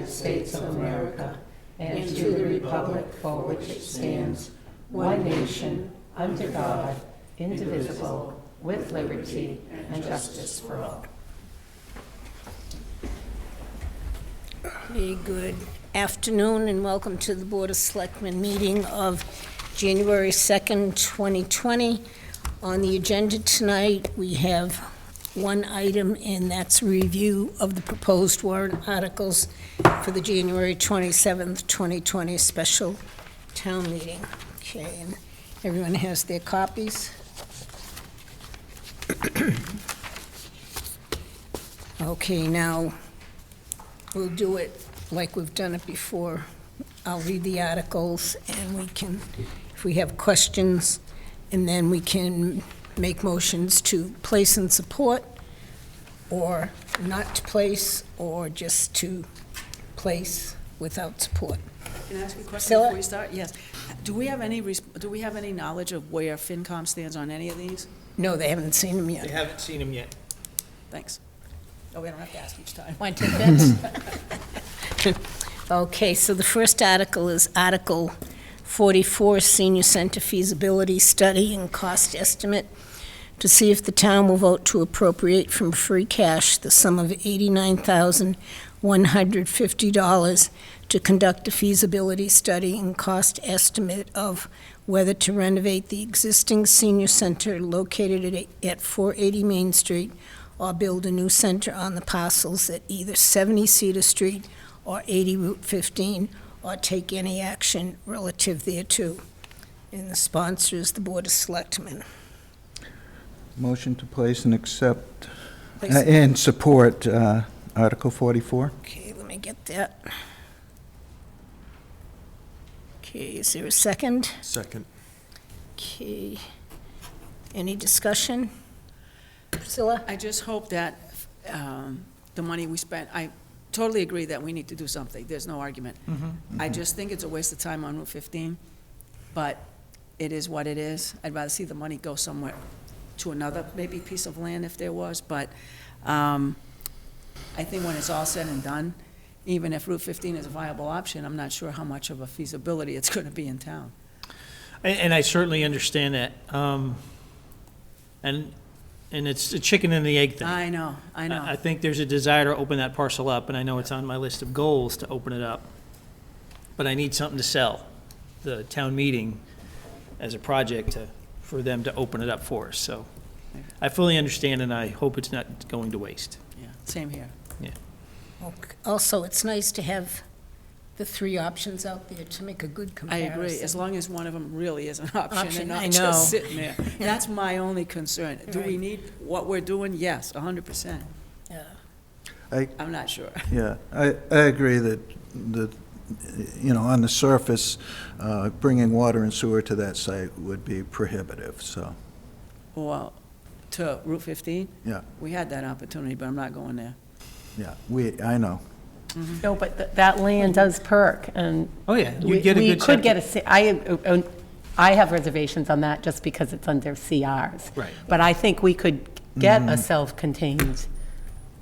United States of America and to the republic for which it stands, one nation, under God, indivisible, with liberty and justice for all. Okay, good afternoon and welcome to the Board of Selectmen meeting of January 2nd, 2020. On the agenda tonight, we have one item, and that's a review of the proposed warrant articles for the January 27th, 2020 special town meeting. Okay, and everyone has their copies. Okay, now we'll do it like we've done it before. I'll read the articles and we can, if we have questions, and then we can make motions to place and support, or not to place, or just to place without support. Can I ask you a question Priscilla? before we start? Yes. Do we have any knowledge of where FinCom stands on any of these? No, they haven't seen them They yet. haven't seen him yet. Thanks. Oh, we don't have to ask each time. Want to take bets? Okay, so the first article is Article 44, Senior Center Feasibility Study and Cost Estimate, to see if the town will vote to appropriate from free cash the sum of $89,150 to conduct a feasibility study and cost estimate of whether to renovate the existing senior center located at 480 Main Street or build a new center on the parcels at either 70 Cedar Street or 80 Route 15, or take any action relative thereto. And the sponsor is the Board of Selectmen. Motion to place and accept Place- and support Article 44. Okay, let me get that. Okay, is there a second? Second. Okay. Any discussion? Priscilla? I just hope that the money we spent, I totally agree that we need to do something. There's no argument. I just think it's a waste of time on Route 15, but it is what it is. I'd rather see the money go somewhere to another maybe piece of land if there was, but I think when it's all said and done, even if Route 15 is a viable option, I'm not sure how much of a feasibility it's going to be in town. And I certainly understand that. And it's a chicken and the egg thing. I know. I think there's a desire to open that parcel up, and I know it's on my list of goals to open it up. But I need something to sell the town meeting as a project for them to open it up for us. So I fully understand, and I hope it's not going to waste. Yeah, same here. Also, it's nice to have the three options out there to make a good I comparison. agree, as long as one of them really is an option and I not know. just sitting there. That's my only concern. Do we Right. need what we're doing? Yes, 100%. Yeah. I'm not sure. Yeah, I agree that, on the surface, bringing water and sewer to that site would be prohibitive, so, Well, to Route 15? yeah, We had that opportunity, but I'm not going there. yeah, I know. No, but that land does perk, and Oh, yeah, we you get a good could get septic. I have reservations on that just because it's under CRs. Right. But I think we could get a self-contained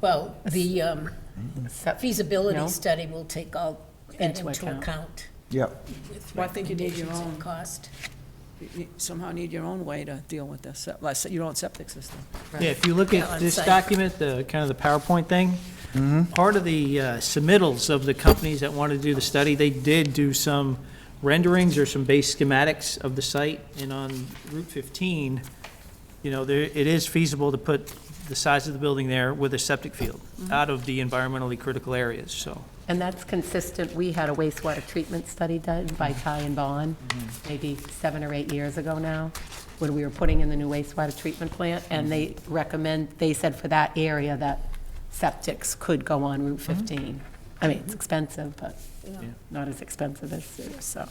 Well, the feasibility No. study will take all that Into into account. account. Yep, With Well, I think you need your recommendations and own- cost. You somehow need your own way to deal with this, your own septic system. Yeah, if you look Yeah, at on this site. document, the kind of the PowerPoint thing, part of the submittals of the companies that wanted to do the study, they did do some renderings or some base schematics of the site, and on Route 15, it is feasible to put the size of the building there with a septic field out of the environmentally critical areas, so. And that's consistent, we had a wastewater treatment study done by Ty and Bond, maybe 7 or 8 years ago now, when we were putting in the new wastewater treatment plant, and they said for that area that septics could go on Route 15. I mean, it's expensive, but not as expensive as sewer, so.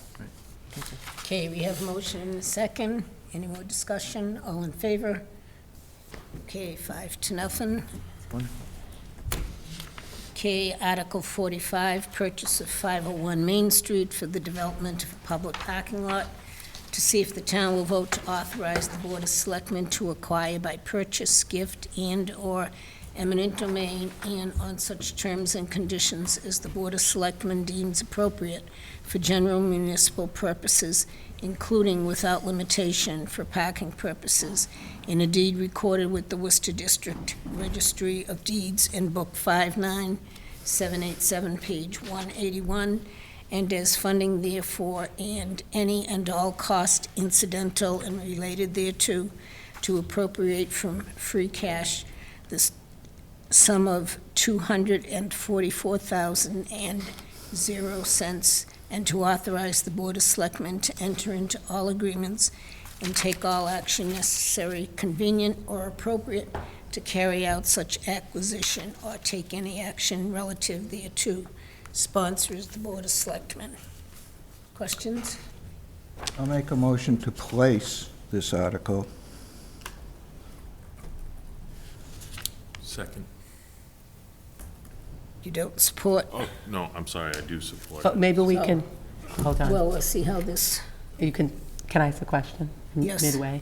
Okay, we have a motion and a second. Any more discussion? All in favor? Okay, 5-0. Okay, Article 45, purchase of 501 Main Street for the development of a public parking lot, to see if the town will vote to authorize the Board of Selectmen to acquire by purchase, gift, and/or eminent domain, and on such terms and conditions as the Board of Selectmen deems appropriate for general municipal purposes, including without limitation for parking purposes, in a deed recorded with the Worcester District Registry of Deeds in Book 59787, page 181, and as funding therefore, and any and all cost incidental and related thereto, to appropriate from free cash the sum of $244,000 and to authorize the Board of Selectmen to enter into all agreements and take all action necessary, convenient, or appropriate to carry out such acquisition or take any action relative thereto. Sponsor is the Board of Selectmen. Questions? I'll make a motion to place this article. Second. You don't support? Oh, no, I'm sorry, I do support But it. maybe we So- can, hold on. Well, let's see how this, Can I ask a question? Yes. Midway.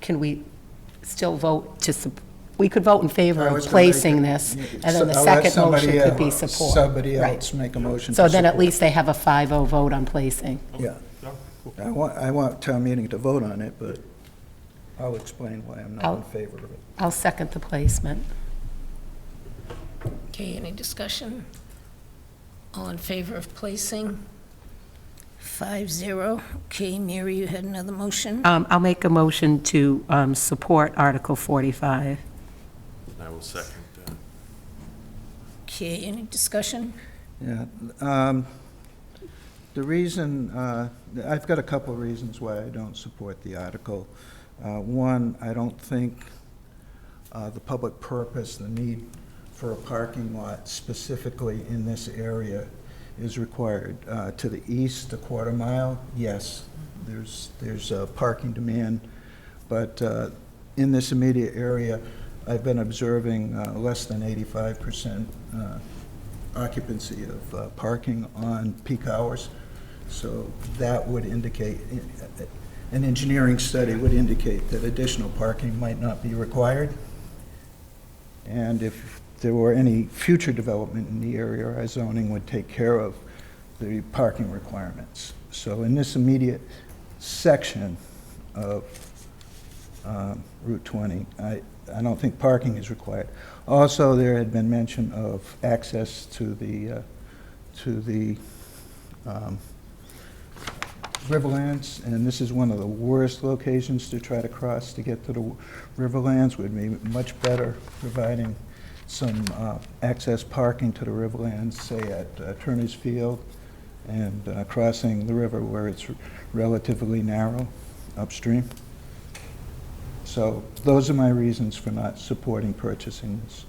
Can we still vote to, we could vote in favor I of was gonna placing make this, it- and then the I'll let second motion somebody could be else- support. Somebody Right. else make a motion. So to then at support. least they have a 5-0 vote on placing. Yeah. Yeah, cool. I want town meeting to vote on it, but I'll explain why I'm not in I'll- favor of it. I'll second the placement. okay, any discussion? All in favor of placing? 5-0. Okay, Mary, you had another motion? I'll make a motion to support Article 45. I will second that. Okay, any discussion? Yeah, the reason, I've got a couple of reasons why I don't support the article. One, I don't think the public purpose, the need for a parking lot specifically in this area is required. To the east, a quarter mile, yes, there's a parking demand, but in this immediate area, I've been observing less than 85% occupancy of parking on peak hours. So that would indicate, an engineering study would indicate that additional parking might not be required. And if there were any future development in the area, our zoning would take care of the parking requirements. So in this immediate section of Route 20, I don't think parking is required. Also, there had been mention of access to the Riverlands, and this is one of the worst locations to try to cross to get to the Riverlands. Would be much better providing some access parking to the Riverlands, say at Turner's Field, and crossing the river where it's relatively narrow upstream. So those are my reasons for not supporting purchasing this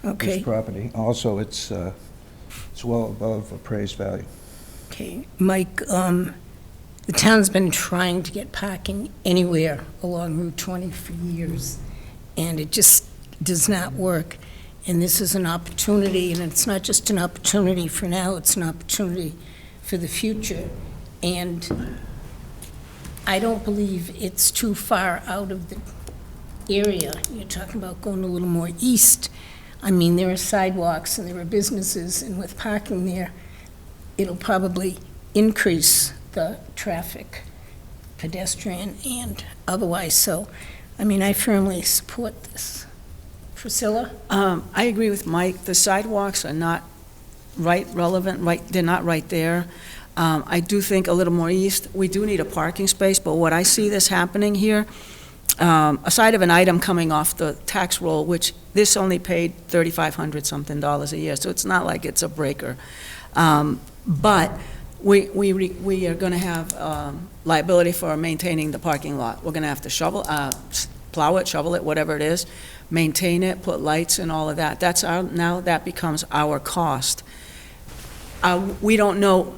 Okay, property. Also, it's well above appraised value. okay. Mike, the town's been trying to get parking anywhere along Route 20 for years, and it just does not work. And this is an opportunity, and it's not just an opportunity for now, it's an opportunity for the future. And I don't believe it's too far out of the area. You're talking about going a little more east. I mean, there are sidewalks and there are businesses, and with parking there, it'll probably increase the traffic, pedestrian and otherwise. So, I mean, I firmly support this. Priscilla? I agree with Mike. The sidewalks are not relevant, they're not right there. I do think a little more east, we do need a parking space, but what I see this happening here, aside of an item coming off the tax roll, which this only paid $3,500 something a year, so it's not like it's a breaker. But we are going to have liability for maintaining the parking lot. We're going to have to plow it, shovel it, whatever it is, maintain it, put lights and all of that. Now that becomes our cost. We don't know,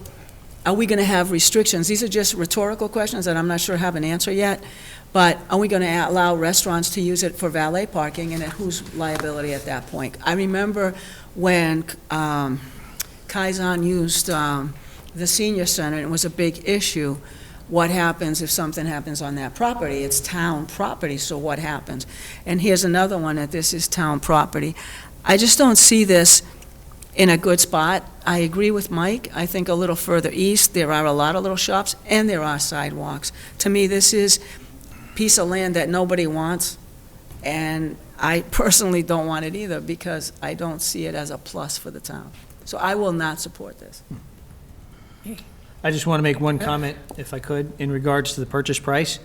are we going to have restrictions? These are just rhetorical questions that I'm not sure have an answer yet, but are we going to allow restaurants to use it for valet parking, and at whose liability at that point? I remember when Kaizen used the senior center, and it was a big issue. what happens if something happens on that property? It's town property, so what happens? And here's another one, that this is town property. I just don't see this in a good spot. I agree with Mike. I think a little further east, there are a lot of little shops, and there are sidewalks. To me, this is a piece of land that nobody wants, and I personally don't want it either, because I don't see it as a plus for the town. So I will not support this. I just want to make one comment, if I could, in regards to the purchase price.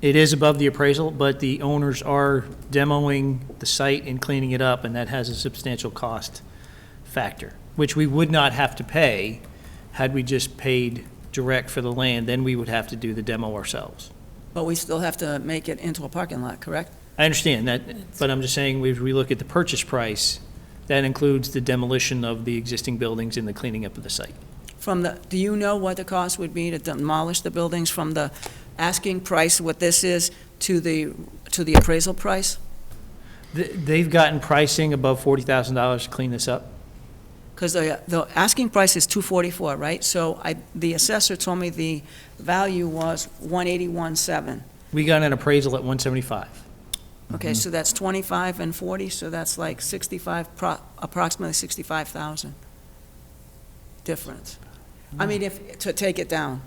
It is above the appraisal, but the owners are demoing the site and cleaning it up, and that has a substantial cost factor, which we would not have to pay had we just paid direct for the land. Then we would have to do the demo ourselves. But we still have to make it into a parking lot, correct? I understand that, but I'm just saying, if we look at the purchase price, that includes the demolition of the existing buildings and the cleaning up of the site. Do you know what the cost would be to demolish the buildings from the asking price, what this is, to the appraisal price? They've gotten pricing above $40,000 to clean this up. Because the asking price is $244, right? So the assessor told me the value was $181,700. We got an appraisal at $175,000. Okay, so that's 25 and 40, so that's like 65, approximately 65,000 difference. I mean, to take it down.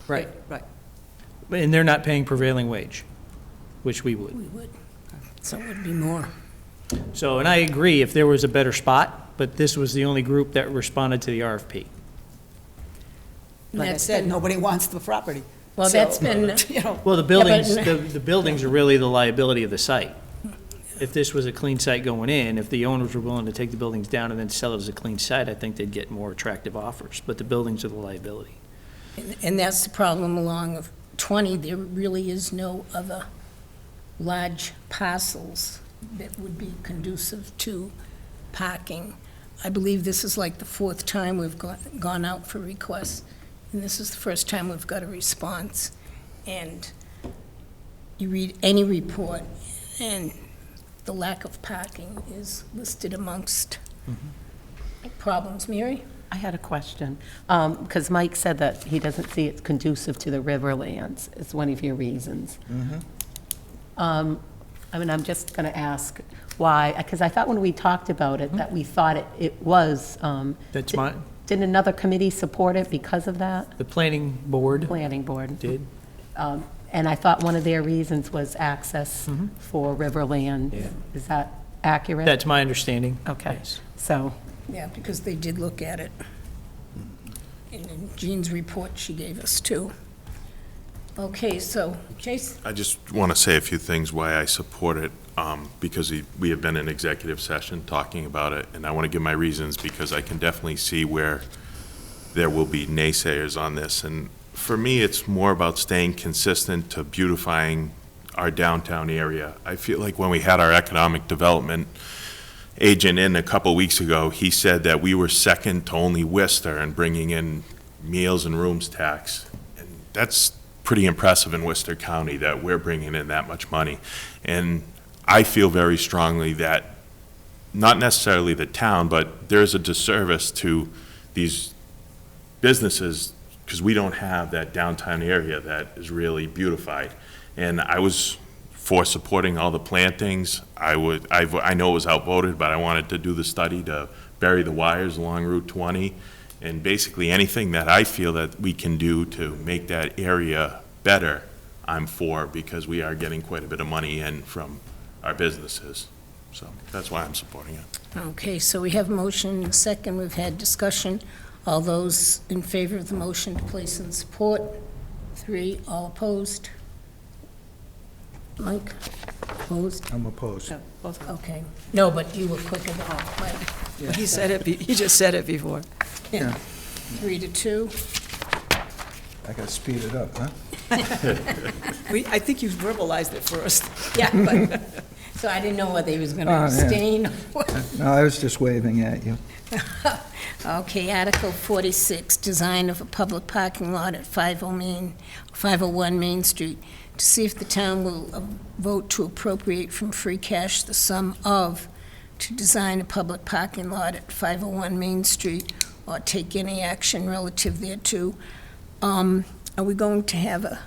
Right. Right. And they're not paying prevailing wage, which we would. We would. So it would be more. So, and I agree if there was a better spot, but this was the only group that responded to the RFP. Like I That's said, been- nobody wants the property. Well, So, that's been, you know, Well, the buildings, but- the buildings are really the liability of the site. If this was a clean site going in, if the owners were willing to take the buildings down and then sell it as a clean site, I think they'd get more attractive offers, but the buildings are the liability. and that's the problem along of 20, there really is no other large parcels that would be conducive to parking. I believe this is like the fourth time we've gone out for requests, and this is the first time we've got a response. And you read any report, and the lack of parking is listed amongst problems. Mary? I had a question, because Mike said that he doesn't see it conducive to the Riverlands, is one of your reasons. I mean, I'm just going to ask why, because I thought when we talked about it, that we thought it was. That's my, Didn't another committee support it because of that? the planning board Planning board. did. And I thought one of their reasons was access for Riverland. Yeah. Is that accurate? That's my understanding. Okay, Yes. so, Yeah, because they did look at it. In Jean's report she gave us, too. Okay, so, Jason? I just want to say a few things why I support it, because we have been in executive session talking about it, and I want to give my reasons, because I can definitely see where there will be naysayers on this. And for me, it's more about staying consistent to beautifying our downtown area. I feel like when we had our economic development agent in a couple weeks ago, he said that we were second to only Worcester in bringing in meals and rooms tax. And that's pretty impressive in Worcester County that we're bringing in that much money. And I feel very strongly that, not necessarily the town, but there's a disservice to these businesses because we don't have that downtown area that is really beautified. And I was for supporting all the plantings. I know it was outvoted, but I wanted to do the study to bury the wires along Route 20. And basically anything that I feel that we can do to make that area better, I'm for, because we are getting quite a bit of money in from our businesses. So that's why I'm supporting it. Okay, so we have a motion and a second. We've had discussion. All those in favor of the motion to place in support? 3, all opposed? Mike? Opposed? I'm opposed. Yeah, both. Okay. No, but you were quicker than Mike. He said it, he just said it before. Yeah. 3 to 2. I gotta speed it up, huh? I think you verbalized it first. Yeah, but, so I didn't know whether he was going to Oh, yeah. abstain. No, I was just waving at you. Okay, Article 46, design of a public parking lot at 501 Main Street. To see if the town will vote to appropriate from free cash the sum of, to design a public parking lot at 501 Main Street, or take any action relative thereto. Are we going to have a,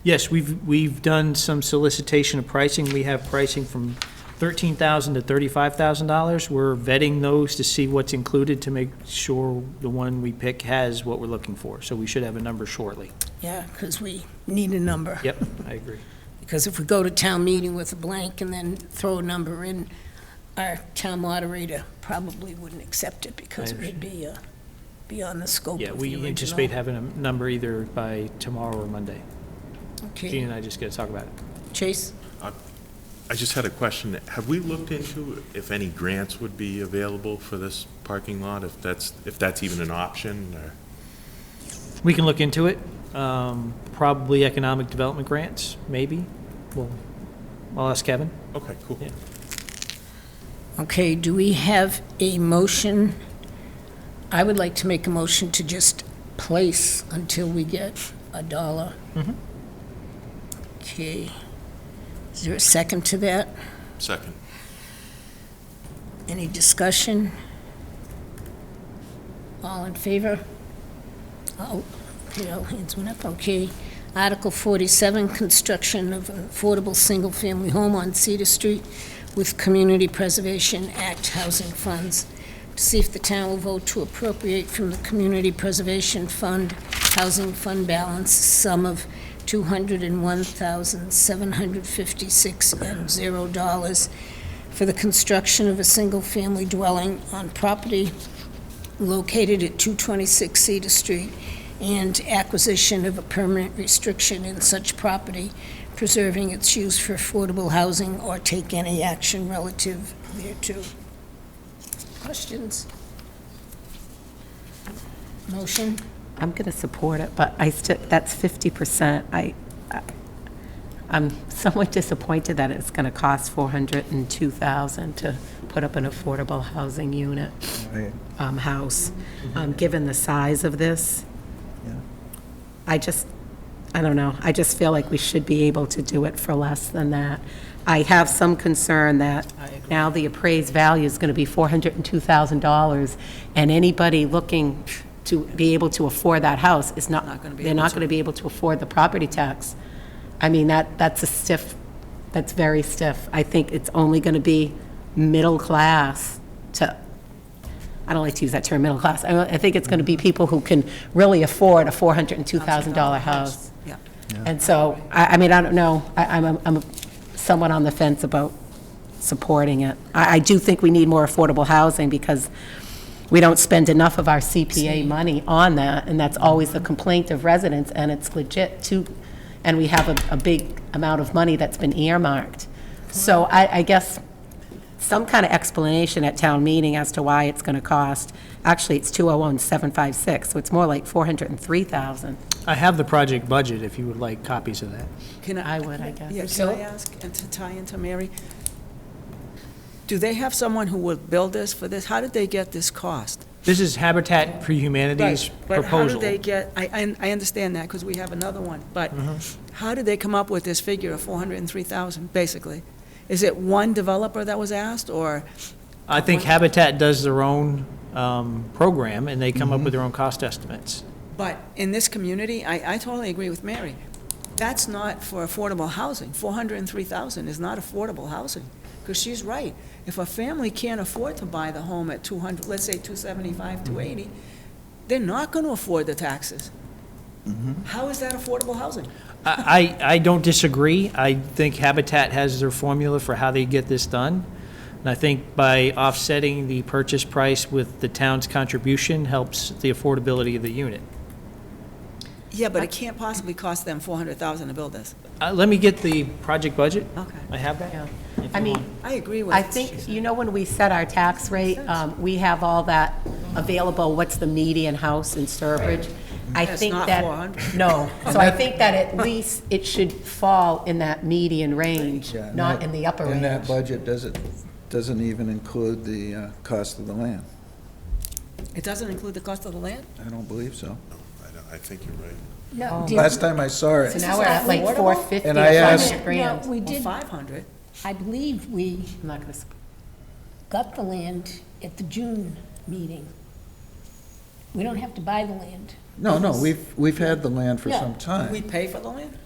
Yes, we've done some solicitation of pricing. We have pricing from $13,000 to $35,000. We're vetting those to see what's included to make sure the one we pick has what we're looking for. So we should have a number shortly. yeah, because we need a number. Yep, I agree. Because if we go to town meeting with a blank and then throw a number in, our town moderator probably wouldn't accept it because it would be beyond the scope Yeah, of the we original. anticipate having a number either by tomorrow or Monday. Gene Okay, and I just got to talk about it. Chase? I just had a question. Have we looked into if any grants would be available for this parking lot, if that's even an option, or? We can look into it. Probably economic development grants, maybe. Well, I'll ask Kevin. Okay, cool. Yeah. Okay, do we have a motion? I would like to make a motion to just place until we get $1. Mhm. Okay. Is there a second to that? Second. Any discussion? All in favor? Oh, okay, all hands went up, okay. Article 47, construction of an affordable single-family home on Cedar Street with Community Preservation Act housing funds. To see if the town will vote to appropriate from the Community Preservation Fund, housing fund balance, sum of $201,756.00 for the construction of a single-family dwelling on property located at 226 Cedar Street and acquisition of a permanent restriction in such property, preserving its use for affordable housing or take any action relative thereto. Questions? Motion? I'm going to support it, but that's 50%. I'm somewhat disappointed that it's going to cost $402,000 to put up an affordable housing unit, Right, house, given the size of this. yeah. I don't know, I just feel like we should be able to do it for less than that. I have some concern that now the appraised value is going to be $402,000, and anybody looking to be able to afford that house is Not gonna be they're able not to. going to be able to afford the property tax. I mean, that's very stiff. I think it's only going to be middle class to, I don't like to use that term, middle class. I think it's going to be people who can really afford a $402,000 house. Yeah. And so, I mean, I don't know, I'm somewhat on the fence about supporting it. I do think we need more affordable housing because we don't spend enough of our CPA money on that, and that's always the complaint of residents, and it's legit too. And we have a big amount of money that's been earmarked. So I guess some kind of explanation at town meeting as to why it's going to cost. Actually, it's 201,756, so it's more like 403,000. I have the project budget if you would like copies of that. I would, I guess. Yeah, can I ask, and to tie into Mary, do they have someone who will build this for this? How did they get this cost? This is Habitat for Humanity's But how proposal. do they get, I understand that, because we have another one, but Mm-hmm. how did they come up with this figure of 403,000, basically? Is it one developer that was asked, or? I think Habitat does their own program, and they come up with their own cost estimates. But in this community, I totally agree with Mary. That's not for affordable housing. 403,000 is not affordable housing, because she's right. If a family can't afford to buy the home at 200, let's say 275, 280, they're not going to afford the taxes. How is that affordable housing? I don't disagree. I think Habitat has their formula for how they get this done. And I think by offsetting the purchase price with the town's contribution helps the affordability of the unit. Yeah, but it can't possibly cost them 400,000 to build this. Let me get the project budget. Okay. I have that. Yeah. If I you mean, want. I agree with I what she think, said. you know, when we set our tax rate, we have all that available, what's the median house in Sturbridge? I It's think not that 400. No, so I think that at least it should fall in that median range, Yeah, and not that- in the upper range. And that budget doesn't even include the cost of the land. It doesn't include the cost of the land? I don't believe so. I think you're right. No, Last time I saw So it, now we're at like affordable? 450 or And I asked- 500 grand. we Or did, 500? I believe we I'm not gonna, got the land at the June meeting. We don't have to buy the land. No, we've had the land for Yeah. some Do time. we pay for the land?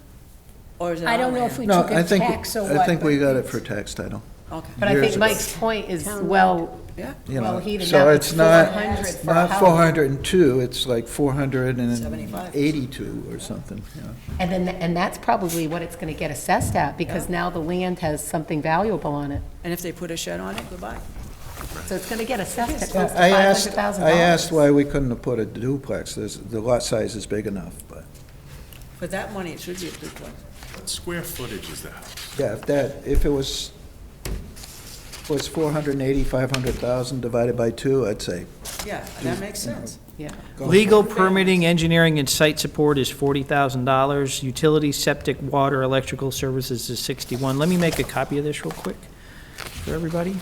Or is it I our don't know land? if we No, took I a think, tax or what. I think we but got it it's- for tax title. Okay, But I Years think ago. Mike's point is, Town well, yeah, You well, know, he didn't so have it's the not, 400 for not house. 402, it's like 75. 482 or something, yeah. And that's probably what it's gonna get assessed at, because now the land has something valuable on it. and if they put a shed on it, goodbye. So it's gonna get assessed at Yeah, close to I asked, $500,000. I asked why we couldn't have put a duplex, the lot size is big enough, but, For that money, it should be a duplex. What square footage is the house? yeah, if it was 480, 500,000 divided by 2, I'd say. Yeah, that makes sense. Yeah. go Legal, for it. permitting, engineering, and site support is $40,000. Utilities, septic, water, electrical services is 61. Let me make a copy of this real quick for everybody.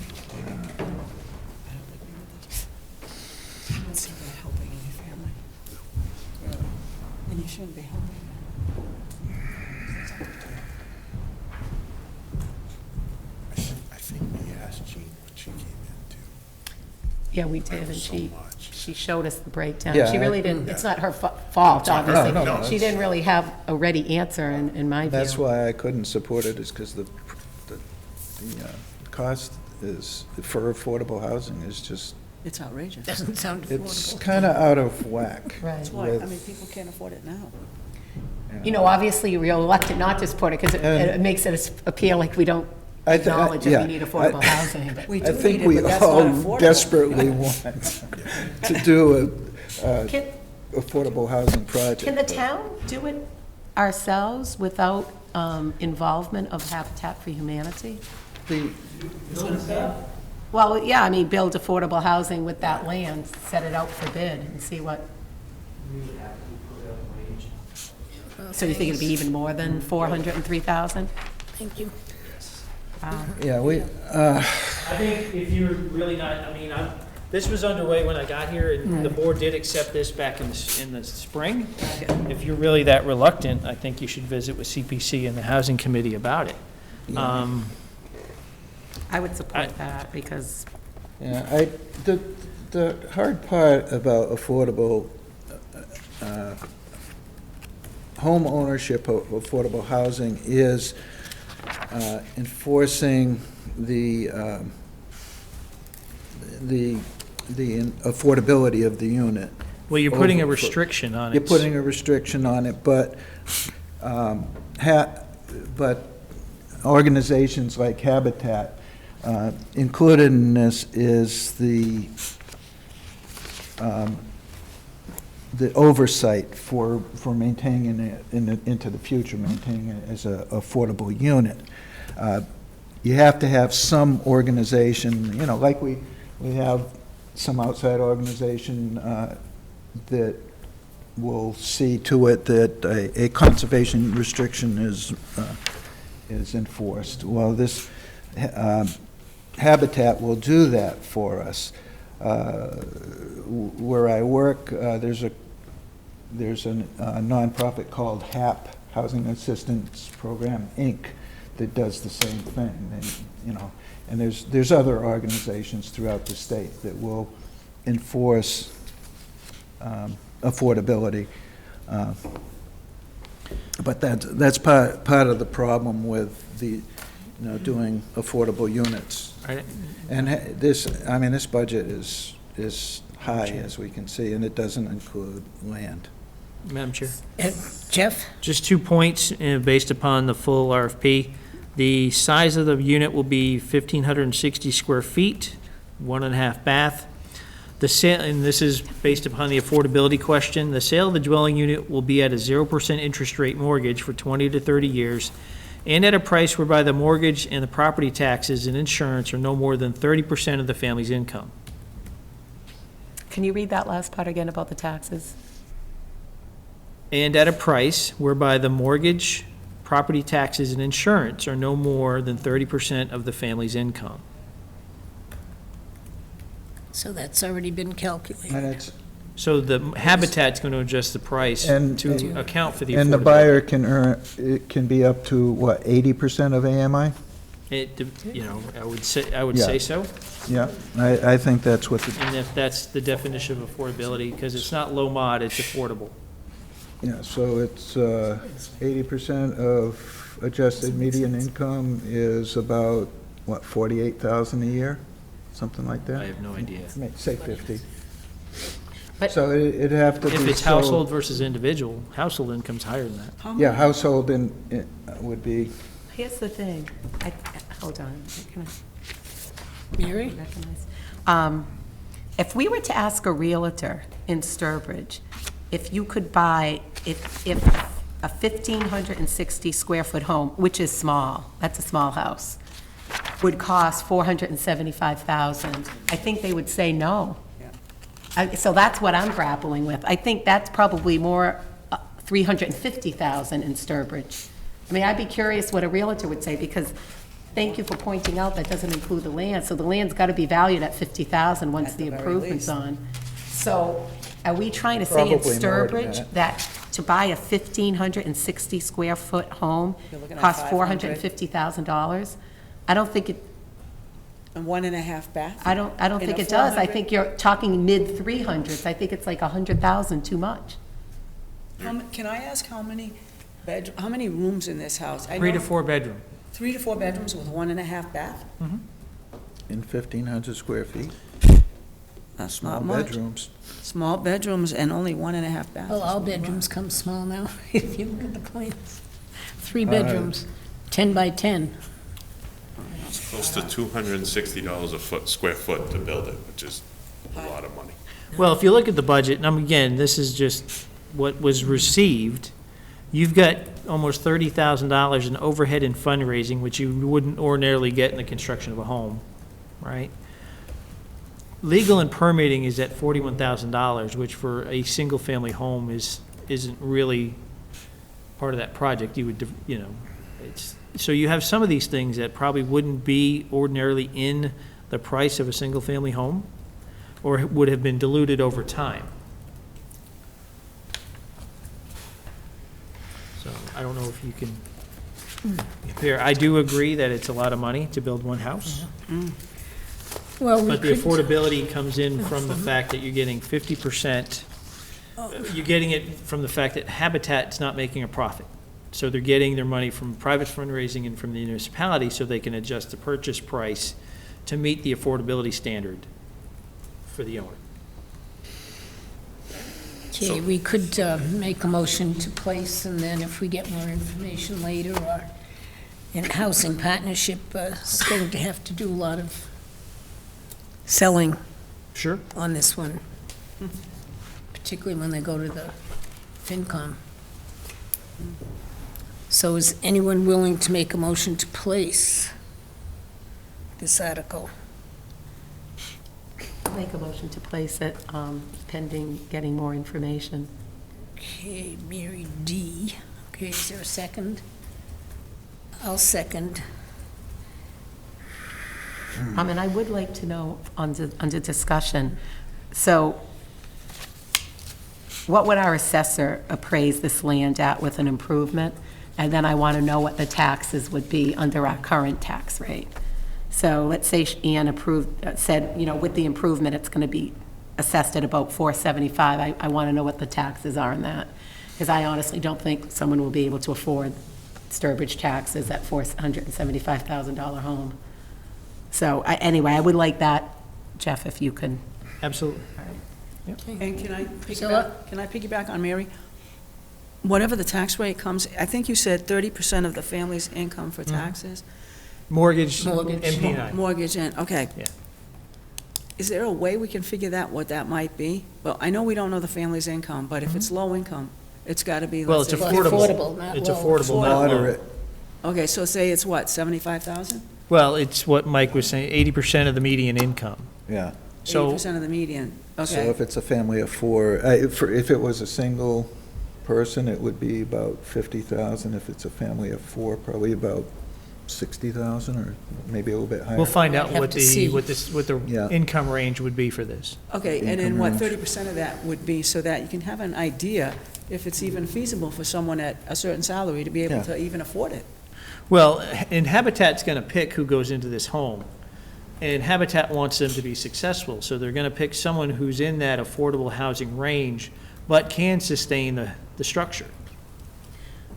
I don't see that helping any family. And you shouldn't be helping. I think we asked Jean what she came into. Yeah, we did, and So much. she showed us the breakdown. Yeah, She really I- didn't, it's not her fault, obviously. No, no, She didn't really have a ready answer, in my view. That's why I couldn't support it, is because the cost is, for affordable housing is just, It's outrageous. Doesn't sound it's affordable. kind of out of whack. Right. That's why, I with- mean, people can't afford it now. You know, obviously, you're reluctant not to support it, because it And- makes it appear like we don't I thi- acknowledge that yeah, we need affordable I- housing, but. We I do think need it, we but that's all not affordable. desperately want to do a Can, affordable housing project. can the but- town do it ourselves without involvement of Habitat for Humanity? The- Well, yeah, I mean, build affordable housing with that land, set it out for bid and see what. So you think it'd be even more than 403,000? Thank you. Wow. Yeah, I think if you're really not, I mean, this was underway when I got here, and the board did accept this back in the spring. If you're really that reluctant, I think you should visit with CPC and the Housing Committee about it. I would support that, because, yeah, the hard part about affordable, home ownership of affordable housing is enforcing the affordability of the unit. Well, you're putting a Over- restriction on it. You're putting a restriction on it, but, but organizations like Habitat, included in this is the oversight for maintaining it into the future, maintaining it as a affordable unit. You have to have some organization, you know, like we have some outside organization that will see to it that a conservation restriction is enforced. Well, this Habitat will do that for us. Where I work, there's a nonprofit called HAP, Housing Assistance Program, Inc., that does the same thing. And, you know, and there's other organizations throughout the state that will enforce affordability. But that's part of the problem with the, doing affordable units. Right. And this budget is high, as we can see, and it doesn't include land. Madam Chair. Jeff? Just 2 points based upon the full RFP. The size of the unit will be 1,560 square feet, 1.5 bath. The sale, and this is based upon the affordability question, the sale of the dwelling unit will be at a 0% interest rate mortgage for 20 to 30 years, and at a price whereby the mortgage and the property taxes and insurance are no more than 30% of the family's income. can you read that last part again about the taxes? And at a price whereby the mortgage, property taxes, and insurance are no more than 30% of the family's income. So that's already been calculated. And it's, So the Habitat's going to adjust the price And- to account for the and the affordability. buyer can earn, it can be up to, what, 80% of AMI? I would say so. Yeah, I think that's what the, And if that's the definition of affordability, because it's not low mod, it's affordable. yeah, so it's 80% of adjusted median income is about, what, 48,000 a year? Something like I that? have no idea. Say 50. But- So it'd have to be. If it's sold- household versus individual, household income's higher than that. How Yeah, many- household would be, Here's the thing, hold on, can I Mary? recognize? If we were to ask a Realtor in Sturbridge, if you could buy, if a 1,560 square foot home, which is small, that's a small house, would cost $475,000, I think they would say no. So that's what I'm grappling with. I think that's probably more, $350,000 in Sturbridge. I mean, I'd be curious what a Realtor would say, because thank you for pointing out that doesn't include the land. So the land's got to be valued at $50,000 once At the the very improvement's least. on. So are we trying to say in Probably more than Sturbridge that to buy a 1,560 square foot home You're looking at costs $500. $450,000? I don't think it, And 1.5 bath? I don't In think a it does. I 400? think you're talking mid-300s. I think it's like 100,000 too much. Can I ask how many rooms in this house? I 3 to know 4 bedroom. 3 to 4 bedrooms with 1.5 bath? in 1,500 square feet, That's small not much. bedrooms. Small bedrooms and only 1.5 baths. Well, all bedrooms come small now, if you look at the plans. 3 right. bedrooms, 10 by 10. It's close to $260 square foot to build it, which is a lot of money. Well, if you look at the budget, and again, this is just what was received, you've got almost $30,000 in overhead and fundraising, which you wouldn't ordinarily get in the construction of a home, right? Legal and permitting is at $41,000, which for a single-family home isn't really part of that project. You would, so you have some of these things that probably wouldn't be ordinarily in the price of a single-family home, or would have been diluted over time. So I don't know if you can compare. I do agree that it's a lot of money to build one house, Well, we but the could, affordability comes in from the fact that you're getting 50%. You're getting it from the fact that Habitat's not making a profit. So they're getting their money from private fundraising and from the municipality so they can adjust the purchase price to meet the affordability standard for the owner. okay, we could make a motion to place, and then if we get more information later, or in housing partnership is going to have to do a lot of selling Sure. on this one, particularly when they go to the FinCom. So is anyone willing to make a motion to place this article? Make a motion to place it pending getting more information. Okay, Mary D. Okay, is there a second? I'll second. And I would like to know, under discussion, so what would our assessor appraise this land at with an improvement? And then I want to know what the taxes would be under our current tax rate. So let's say Ann said, with the improvement, it's going to be assessed at about $475. I want to know what the taxes are on that, because I honestly don't think someone will be able to afford Sturbridge taxes at $475,000 home. So anyway, I would like that, Jeff, if you can. Absolutely. And Priscilla? can I piggyback on Mary? Whatever the tax rate comes, I think you said 30% of the family's income for taxes? Mortgage, Mortgage. MP9. Mortgage and, okay. Yeah. Is there a way we can figure that, what that might be? Well, I know we don't know the family's income, but if it's low income, it's got to be, Well, let's it's say. affordable, not It's low. affordable, not low. Moderate, Okay, so say it's what, 75,000? Well, it's what Mike was saying, 80% of the median income. yeah. So 80% of the median, So okay. if it's a family of 4, if it was a single person, it would be about 50,000. If it's a family of 4, probably about 60,000, or maybe a little bit higher. we'll find out Have what to see. the Yeah. income range would be for this. Okay, and then Income what range. 30% of that would be, so that you can have an idea if it's even feasible for someone at a certain salary to be able Yeah. to even afford it. Well, and Habitat's going to pick who goes into this home. And Habitat wants them to be successful, so they're going to pick someone who's in that affordable housing range, but can sustain the structure.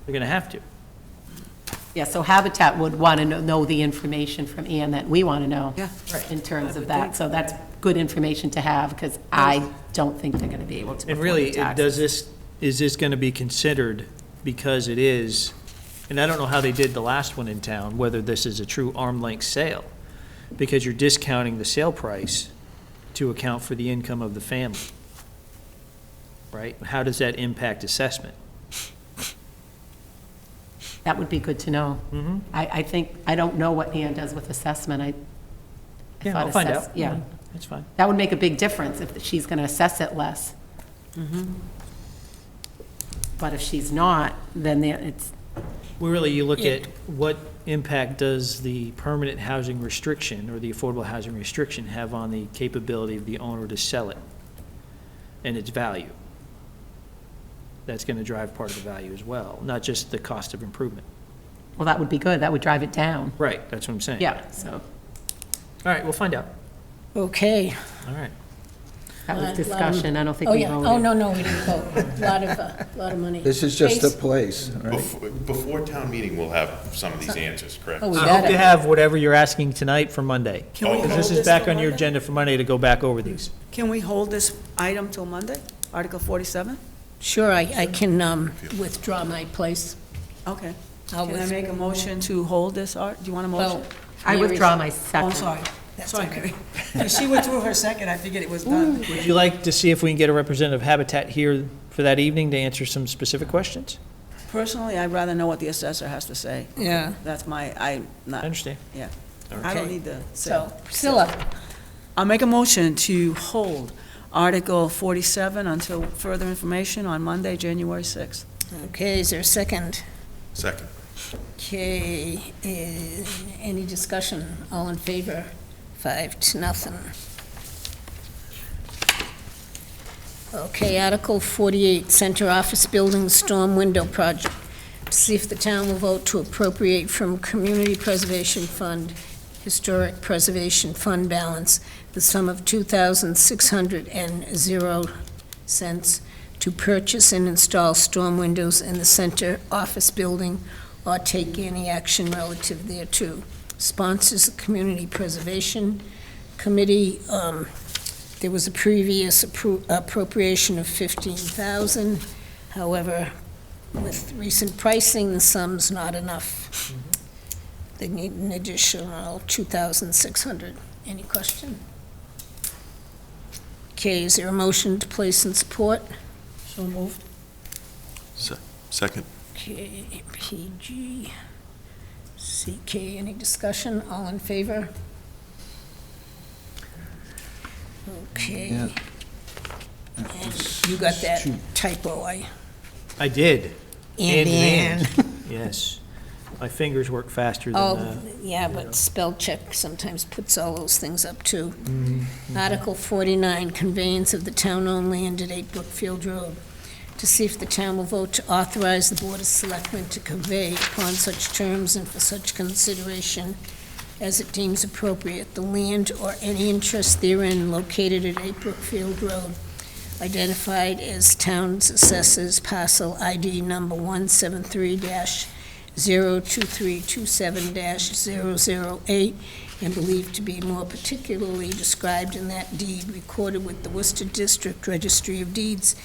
They're going to have to. Yeah, so Habitat would want to know the information from Ann that we want to know. Yeah. In terms of that, so that's good information to have, because I don't think they're going to be able to And afford really, the taxes. is this going to be considered, because it is, and I don't know how they did the last one in town, whether this is a true arm length sale, because you're discounting the sale price to account for the income of the family, right? How does that impact assessment? That would be good to know. I think, I don't know what Ann does with assessment. I Yeah, thought I'll find assess- out. Yeah, That's fine. that would make a big difference if she's going to assess it less. But if she's not, then it's, Well, really, you look at what impact does the permanent housing restriction or the affordable housing restriction have on the capability of the owner to sell it and its value? That's going to drive part of the value as well, not just the cost of improvement. well, that would be good. That would drive it down. Right, that's what I'm saying. Yeah, so All right, we'll find out. Okay. All right. that was Lot of- discussion. I don't think Oh, we yeah. voted. Oh, no, we didn't vote. Lot of money. This is just a Case? place, right? Before town meeting, we'll have some of these answers, correct? Oh, we I got hope to it. have whatever you're asking tonight for Monday. Can we Because hold this is this back till on your Monday? agenda for Monday to go back over these. Can we hold this item till Monday, Article 47? Sure, I can withdraw my place. Okay. I'll Can I withdraw. make a motion to hold this, Art? Do you want a motion? Well, I Mary's- withdraw my Oh, second. I'm sorry. That's Sorry, okay. Mary. Because she withdrew her second, I figured it was done. Would you like to see if we can get a representative of Habitat here for that evening to answer some specific questions? Personally, I'd rather know what the assessor has to say. Yeah, That's my, I not, understand. yeah. I don't Okay. need the. so Priscilla, I'll make a motion to hold Article 47 until further information on Monday, January 6th. okay, is there a second? Second. Okay, any discussion? All in favor? 5-0. Okay, Article 48, Center Office Building Storm Window Project. To see if the town will vote to appropriate from Community Preservation Fund, Historic Preservation Fund balance, the sum of $2,600.00 to purchase and install storm windows in the center office building or take any action relative thereto. Sponsors the Community Preservation Committee. There was a previous appropriation of $15,000. However, with recent pricing, the sum's not enough. They need an additional $2,600. Any question? Okay, is there a motion to place and support? So moved. Second. Okay, PG, CK, any discussion? All in favor? Okay. Yeah. And you got that Shoot. typo, I did. and. Yes. My fingers work faster than Oh, yeah, but spell check sometimes puts all those things up too. Article 49, conveyance of the town-owned land at 8 Brookfield Road. To see if the town will vote to authorize the Board of Selectmen to convey upon such terms and for such consideration as it deems appropriate, the land or any interest therein located at 8 Brookfield Road, identified as Town's Assessors Parcel ID number 173-02327-008, and believed to be more particularly described in that deed recorded with the Worcester District Registry of Deeds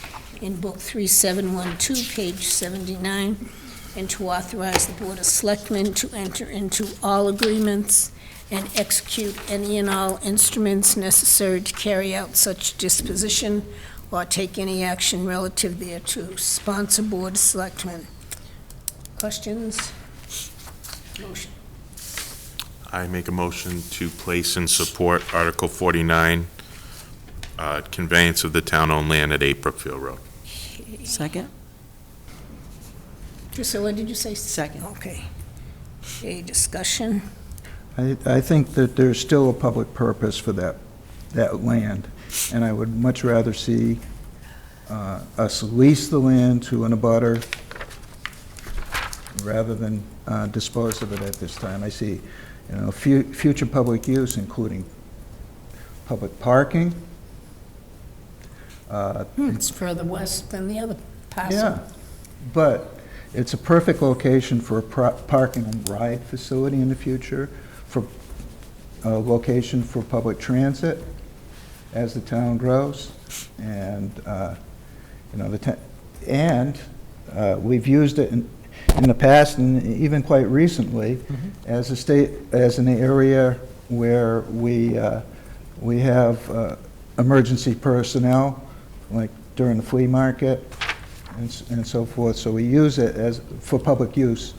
in Book 3712, page 79, and to authorize the Board of Selectmen to enter into all agreements and execute any and all instruments necessary to carry out such disposition or take any action relative thereto. Sponsor Board of Selectmen. Questions? Motion. I make a motion to place and support Article 49, conveyance of the town-owned land at 8 Brookfield Road. Second? Priscilla, did you say? Second. Okay. Okay, discussion. I think that there's still a public purpose for that land, and I would much rather see us lease the land to an abutter rather than dispose of it at this time. I see, future public use, including public parking. It's further west than the other parcel. Yeah, but it's a perfect location for a parking and ride facility in the future, for a location for public transit as the town grows, and, we've used it in the past and even quite recently as an area where we have emergency personnel, like during the flea market and so forth. So we use it for public use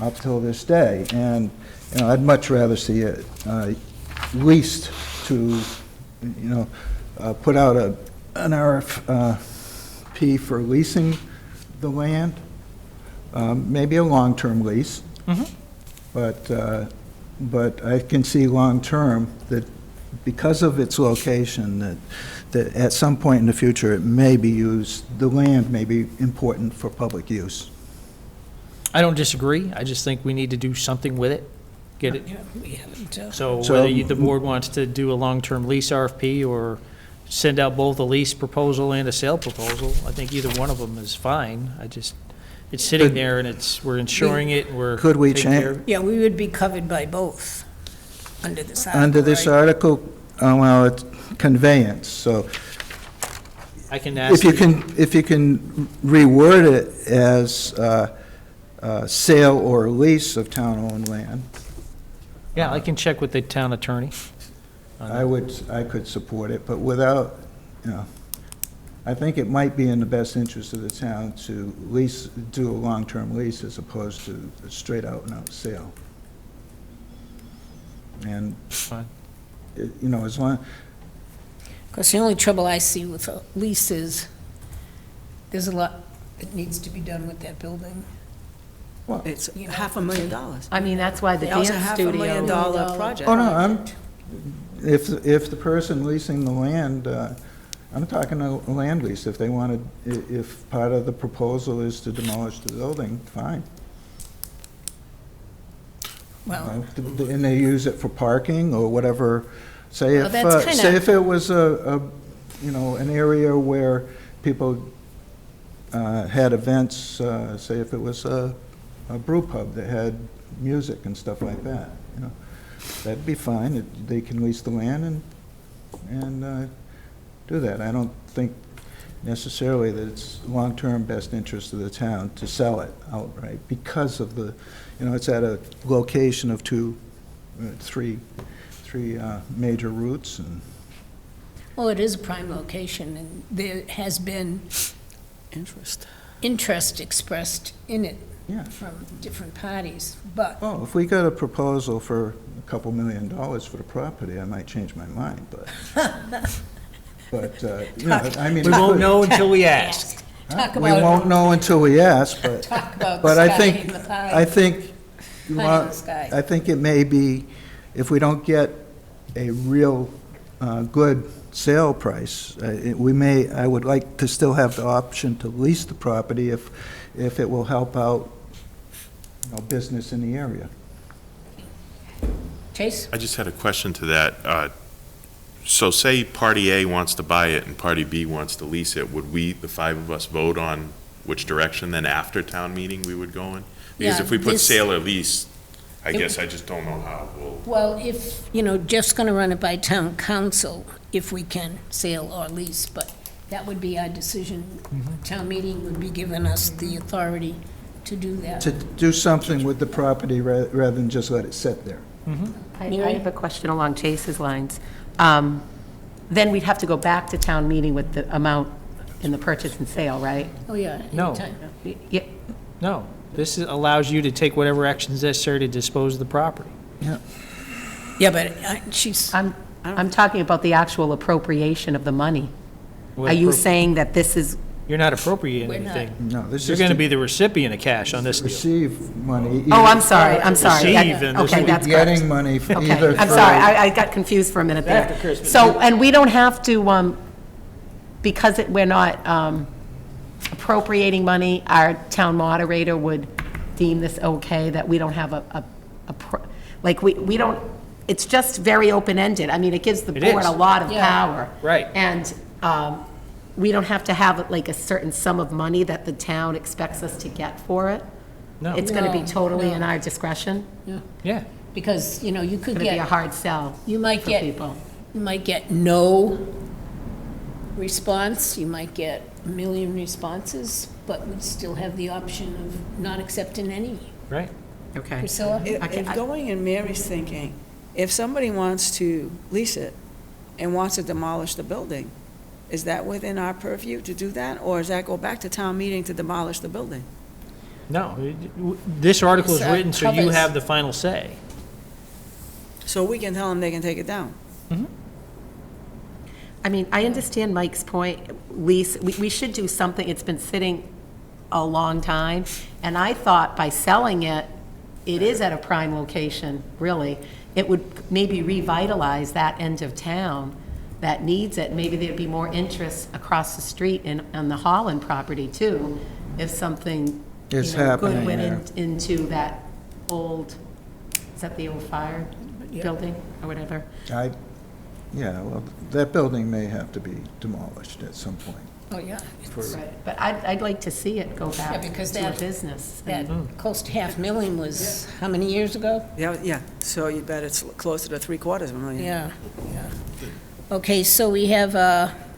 up till this day. And, I'd much rather see it leased to, put out an RFP for leasing the land, maybe a long-term lease. But I can see long-term that because of its location, that at some point in the future, it may be used, the land may be important for public use. I don't disagree. I just think we need to do something with it. Get it? Yeah, we haven't, So So- whether the board wants to do a long-term lease RFP or send out both a lease proposal and a sale proposal, I think either one of them is fine. It's sitting there and we're insuring it, and we're Could we taking care of it. yeah, we would be covered by both under this article, Under this right? article, well, it's conveyance, so I can ask. if you can reword it as sale or lease of town-owned land, Yeah, I can check with the town attorney. I could support it, but without, I think it might be in the best interest of the town to do a long-term lease as opposed to a straight-out-and-out sale. And, Fine. as long, Because the only trouble I see with a lease is, there's a lot that needs to be done with that building. It's $500,000. I mean, that's why the They also dance have studio. $500,000 project. oh, no, if the person leasing the land, I'm talking a land lease, if they wanted, if part of the proposal is to demolish the building, fine. Well, And they use it for parking or whatever, say Well, if, that's kinda- say if it was an area where people had events, say if it was a brew pub that had music and stuff like that, that'd be fine. They can lease the land and do that. I don't think necessarily that it's long-term best interest of the town to sell it outright because of the, it's at a location of three major routes, and well, it is a prime location, and there has been interest expressed in it yeah. from different parties, but Well, if we got a proposal for a couple $1 million for the property, I might change my mind, but, I mean. We won't know until we ask. talk We about, won't know until we ask, but, talk about the but I sky think, and the pie. I think, Pie in the sky. I think it may be, if we don't get a real good sale price, I would like to still have the option to lease the property if it will help out, business in the area. Chase? I just had a question to that. So say Party A wants to buy it and Party B wants to lease it, would we, the five of us, vote on which direction then after town meeting we would go in? Because Yeah, if we put this- sale or lease, I It- guess I just don't know how we'll. Well, if, Jeff's going to run it by town council, if we can, sale or lease, but that would be our decision. Town meeting would be giving us the authority to do that. To do something with the property rather than just let it sit there. I have a question along Chase's lines. Then we'd have to go back to town meeting with the amount in the purchase and sale, right? Oh, yeah. No. anytime. Yeah, No, this allows you to take whatever actions necessary to dispose of the property. Yeah, but she's, I'm talking about the actual appropriation of the money. What Are you appro- saying that this is, You're not appropriating We're not. anything. No, this You're is going to to be the recipient of cash on this deal. receive money. oh, I'm sorry, I'm sorry. Receive, and this Okay, will be that's correct. Getting money either Okay, I'm for- sorry, I got confused for a minute there. After Christmas. So, and we don't have to, because we're not appropriating money, our town moderator would deem this okay, that we don't have like, we don't, it's just very open-ended. I mean, it gives the It board is. a lot of Yeah. power. Right. And we don't have to have like a certain sum of money that the town expects us to get for it. No. It's going to be No, totally no. in our discretion. Yeah. Because, you know, you It's could going to be a get, hard sell you might for get, people. you might get no response, you might get a million responses, but we'd still have the option of not accepting any. Right. Okay. Priscilla? If going in Mary's thinking, if somebody wants to lease it and wants to demolish the building, is that within our purview to do that? Or does that go back to town meeting to demolish the building? No, this article is This, written so you covers- have the final say. So we can tell them they can take it down. I mean, I understand Mike's point, lease, we should do something, it's been sitting a long time, and I thought by selling it, it is at a prime location, really. It would maybe revitalize that end of town that needs it. Maybe there'd be more interest across the street on the Holland property too, if something, It's you know, good happening went there. into that old, is that the old fire building or whatever? Yeah, well, that building may have to be demolished at some point. Oh, yeah. Right, but I'd like to see it go Yeah, back because to a that- business. That close to 500,000 was, how many years ago? Yeah, so you bet it's closer to $750,000. Yeah, yeah. Okay, so we have,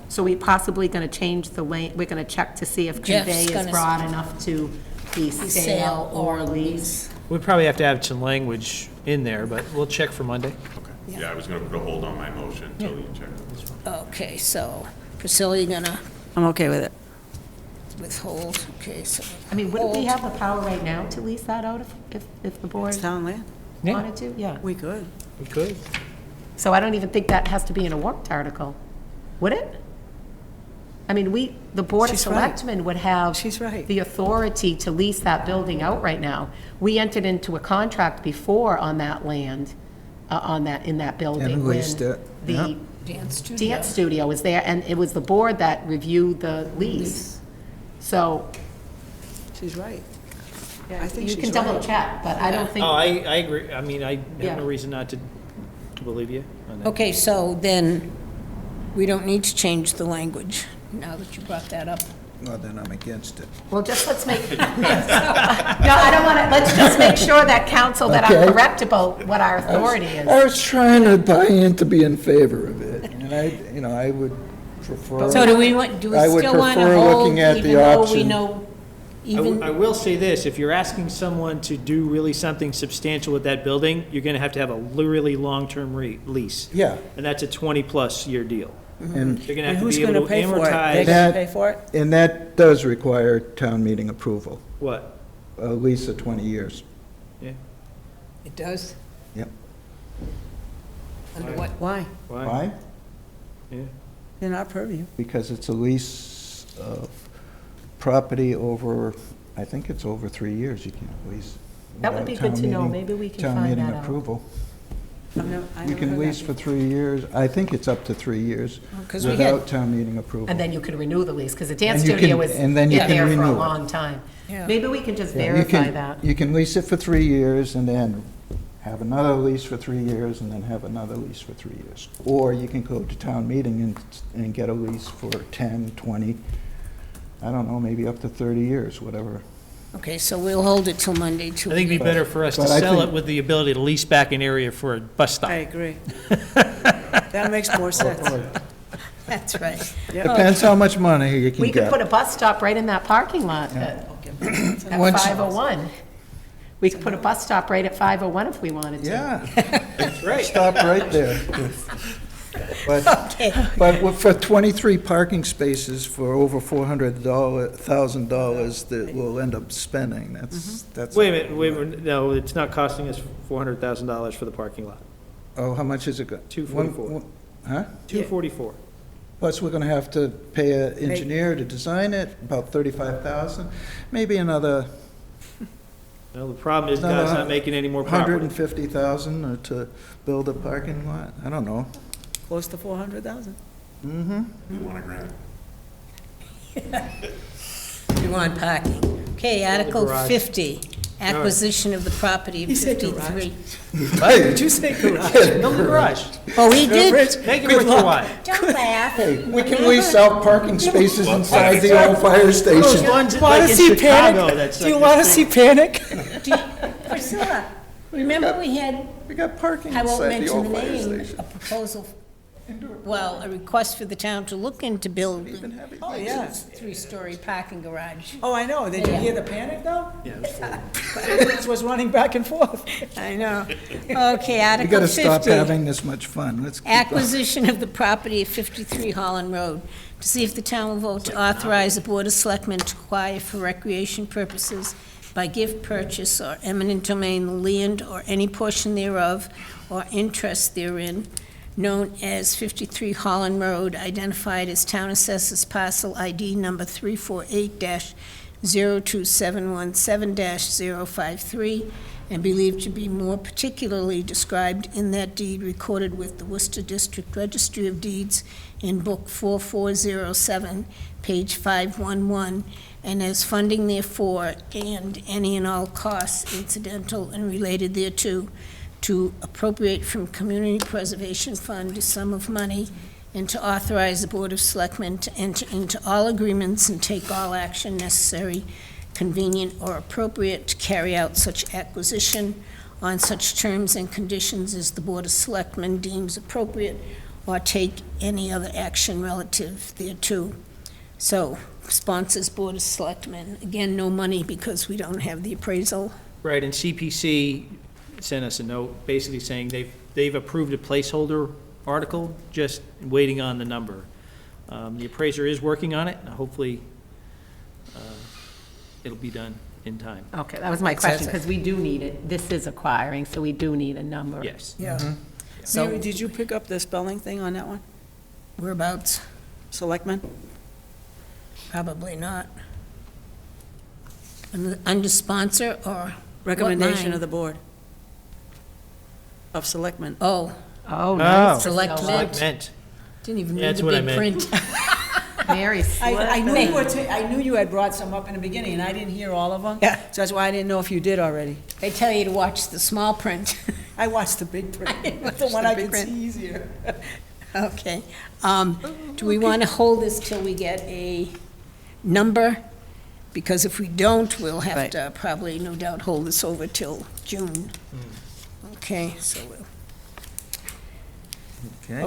So we possibly going to change the lane, we're going to check to see if Jeff's convey is gonna- broad enough to be sale or lease. We probably have to have some language in there, but we'll check for Monday. Okay. Yeah, I was gonna put a hold on my motion until you check it. okay, so Priscilla, you're gonna I'm okay with it. withhold, okay, so. I mean, wouldn't we hold. have the power right now to lease that out if the board It's town land. Yeah. wanted to? Yeah. We could. We could. So I don't even think that has to be in a warrant article, would it? I mean, the Board of She's right. Selectmen would have She's right. the authority to lease that building out right now. We entered into a contract before on that land, in that building. And leased when it, The yeah. Dance studio. dance studio was there, and it was the board that reviewed the lease. So, She's right. I think you she's can double right. check, but I don't think. Oh, I agree. I mean, I Yeah. have no reason not to believe you on that. Okay, so then, we don't need to change the language, now that you brought that up. Well, then I'm against it. Well, just let's make, no, I don't want to, let's just make sure that council, that I'm Okay. correct about what our authority is. I was trying to buy in to be in favor of it, and I would prefer. So do we want, do we I would still want to prefer hold, looking at the even though we option. know, I will say this, if you're asking someone to do really something substantial with that building, you're gonna have a really long-term lease. Yeah, And that's a 20-plus year deal. and You're gonna And have to who's be going able to to pay for it? They amortize, going to That- pay for it? and that does require town meeting approval, what? a lease of 20 years. it does? Yep. Under what? Why? Why? Yeah. In our purview. Because it's a lease of property over, I think it's over 3 years you can't lease. That would be without good town to know. meeting- Maybe we can Town find meeting that out. approval. I You never can heard lease that. for 3 years, I think it's up to 3 years, 'cause we had- without town meeting approval. And then you could renew the lease, because the dance And you studio can- was and then you in can there for a renew it. long time. Yeah. Maybe we can just Yeah, you verify can- that. You can lease it for 3 years and then have another lease for 3 years and then have another lease for 3 years. Or you can go to town meeting and get a lease for 10, 20, I don't know, maybe up to 30 years, whatever. Okay, so we'll hold it till Monday, I think it'd be better for us to But I sell think- it with the ability to lease back an area for a bus stop. I agree. That makes more sense. That's right. Depends how much money you can We could put get. a bus stop right in that parking lot at Once- 501. We could put a bus stop right at 501 if we wanted to. Yeah, That's right. stop right there. But for 23 parking spaces for over $400,000 that we'll end up spending, that's. Wait a minute, no, it's not costing us $400,000 for the parking lot. Oh, how much is it? $244. Huh? $244. Plus, we're gonna have to pay an engineer to design it, about 35,000, maybe another Well, the problem is No, God's no, not making any more property. 150,000 to build a parking lot, I don't know. Close to 400,000. Mm-hmm. We want a grant. You want parking. Okay, Article garage. 50, acquisition of the property of He said garage. 53. Did you say garage? Build a garage. Oh, he did? Make it worth your while. Don't laugh. We can lease out parking spaces inside the old fire Those station. ones Want like to in see Chicago, Panic? that's Do you like want to this see big. Panic? Priscilla, remember we had, We got parking I won't inside the mention old the fire name, station. a proposal, well, a request for the town to look into building Oh, yeah. a three-story parking garage. Oh, I know. Did you Yeah. hear the panic, though? Yeah, it was full. It was running back and forth. I know. Okay, We Article gotta stop 50. having this much fun. Let's keep going. Acquisition of the property at 53 Holland Road. To see if the town will vote to authorize the Board of Selectmen to acquire for recreation purposes by gift purchase or eminent domain the land or any portion thereof or interest therein, known as 53 Holland Road, identified as Town Assessors Parcel ID number 348-02717-053, and believed to be more particularly described in that deed recorded with the Worcester District Registry of Deeds in Book 4407, page 511, and as funding therefore, and any and all costs incidental and related thereto, to appropriate from Community Preservation Fund a sum of money, and to authorize the Board of Selectmen to enter into all agreements and take all action necessary, convenient, or appropriate to carry out such acquisition on such terms and conditions as the Board of Selectmen deems appropriate, or take any other action relative thereto. So, sponsors Board of Selectmen. Again, no money because we don't have the appraisal. Right, and CPC sent us a note basically saying they've approved a placeholder article, just waiting on the number. The appraiser is working on it, and hopefully it'll be done in time. Okay, that was my question, because we do need it. This is acquiring, so we do need a number. Yes. Yeah. So- Mary, did you pick up the spelling thing on that one? Whereabouts? Selectmen? Probably not. Under sponsor or? Recommendation line? of the board of selectmen. Oh, Oh, nice. Selectmen. Selectmen. didn't even Yeah, read that's the what I big meant. print. Mary I knew Selectmen. you were, I knew you had brought some up in the beginning, and I didn't hear all of them. Yeah. So that's why I didn't know if you did already. They tell you to watch the small print. I watched the big print, watched the one the I big could print. see easier. Okay. Do we want to hold this till we get a number? Because if we don't, we'll have Right. to probably, no doubt, hold this over till June. Okay, so we'll.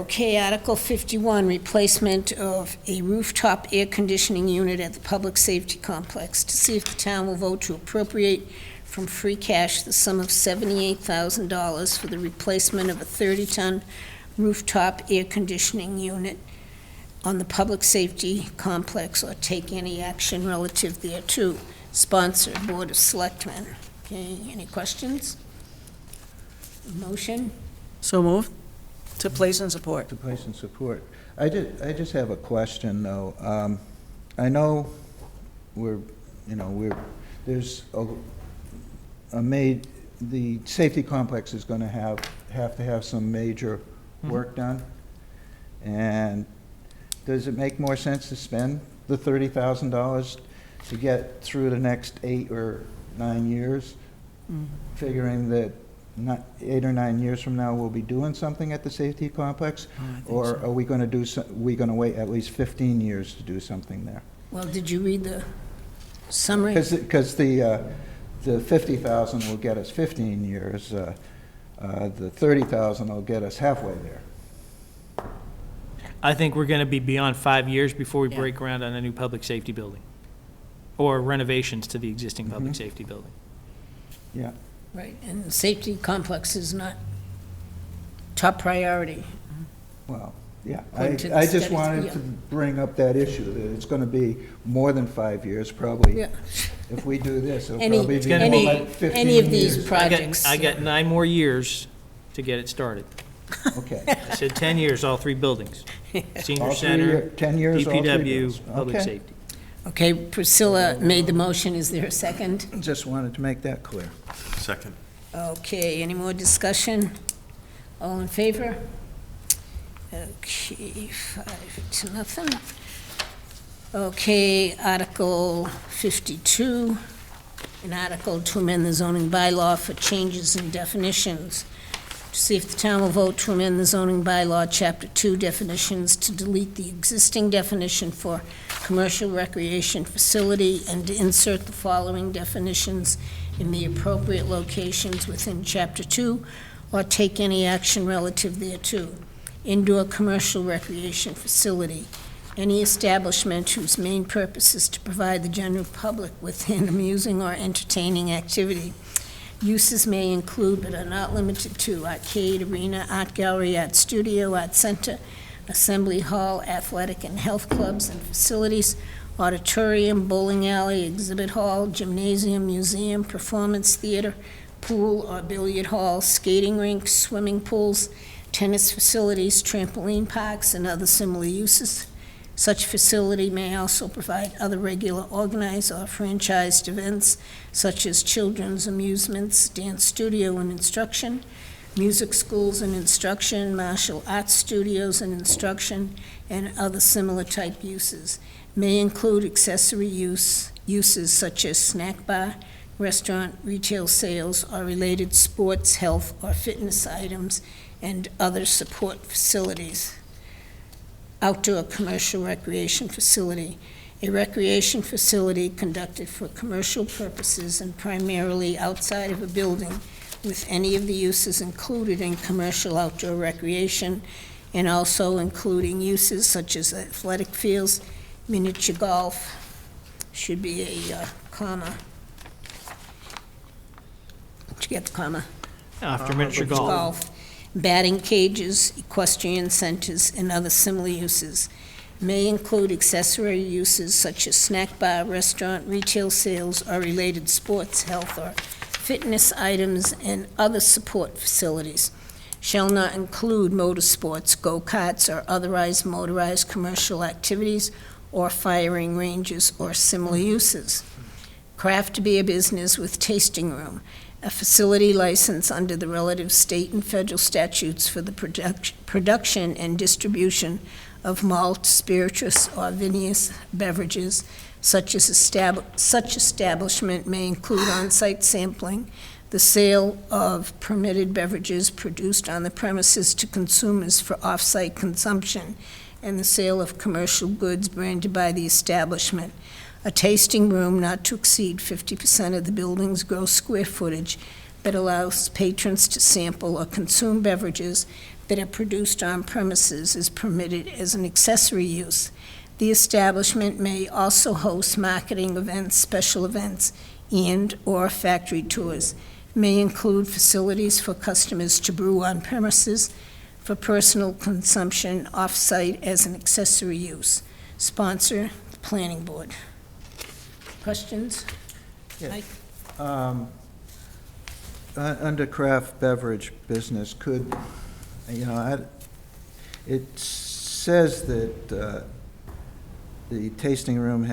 Okay, Article 51, replacement of a rooftop air conditioning unit at the Public Safety Complex. To see if the town will vote to appropriate from free cash the sum of $78,000 for the replacement of a 30-ton rooftop air conditioning unit on the Public Safety Complex, or take any action relative thereto. Sponsored, Board of Selectmen. Okay, any questions? Motion? So moved. To place and support. To place and support. I just have a question, though. I know there's the safety complex is gonna have to have some major work done. And does it make more sense to spend the $30,000 to get through the next 8 or 9 years, figuring that 8 or 9 years from now, we'll be doing something at the safety complex? Or are we going to wait at least 15 years to do something there? Well, did you read the summary? Because the 50,000 will get us 15 years, the 30,000 will get us halfway there. I think we're going to be beyond 5 years before we Yeah. break ground on a new public safety building, or renovations to the existing public safety building. Yeah. Right, and the safety complex is not top priority. Well, yeah, According to the I just studies, wanted yeah. to bring up that issue, that it's going to be more than 5 years, probably. Yeah. If we do this, it'll Any, probably be gonna more be- like 15 any of these years. projects. I got 9 more years to get it started. Okay. I said 10 years, all 3 buildings. Senior All 3 center, year- 10 years, all 3 DPW, bills. public Okay. safety. Okay, Priscilla made the motion, is there a second? Just wanted to make that clear. Second. Okay, any more discussion? All in favor? Okay, 5-0. Okay, Article 52, an article to amend the zoning bylaw for changes in definitions. To see if the town will vote to amend the zoning bylaw, Chapter 2 definitions, to delete the existing definition for commercial recreation facility and to insert the following definitions in the appropriate locations within Chapter 2, or take any action relative thereto. Indoor commercial recreation facility, any establishment whose main purpose is to provide the general public with an amusing or entertaining activity. Uses may include, but are not limited to, arcade, arena, art gallery, art studio, art center, assembly hall, athletic and health clubs and facilities, auditorium, bowling alley, exhibit hall, gymnasium, museum, performance theater, pool or billiard hall, skating rinks, swimming pools, tennis facilities, trampoline parks, and other similar uses. Such facility may also provide other regular organized or franchised events such as children's amusements, dance studio and instruction, music schools and instruction, martial arts studios and instruction, and other similar type uses. May include accessory uses such as snack bar, restaurant, retail sales, or related sports, health, or fitness items, and other support facilities. Outdoor commercial recreation facility, a recreation facility conducted for commercial purposes and primarily outside of a building with any of the uses included in commercial outdoor recreation, and also including uses such as athletic fields, miniature golf, should be a comma. Did you get the comma? After miniature golf. Batting cages, equestrian centers, and other similar uses. May include accessory uses such as snack bar, restaurant, retail sales, or related sports, health, or fitness items, and other support facilities. Shall not include motorsports, go-karts, or otherwise motorized commercial activities, or firing ranges, or similar uses. Craft beer business with tasting room, a facility license under the relative state and federal statutes for the production and distribution of malt, spirituous, or vinous beverages. Such establishment may include on-site sampling, the sale of permitted beverages produced on the premises to consumers for off-site consumption, and the sale of commercial goods branded by the establishment. A tasting room not to exceed 50% of the building's gross square footage that allows patrons to sample or consume beverages that are produced on premises is permitted as an accessory use. The establishment may also host marketing events, special events, and/or factory tours. May include facilities for customers to brew on premises for personal consumption off-site as an accessory use. Sponsor, the planning board. Questions? Yeah. Mike? Under craft beverage business, could, it says that the tasting room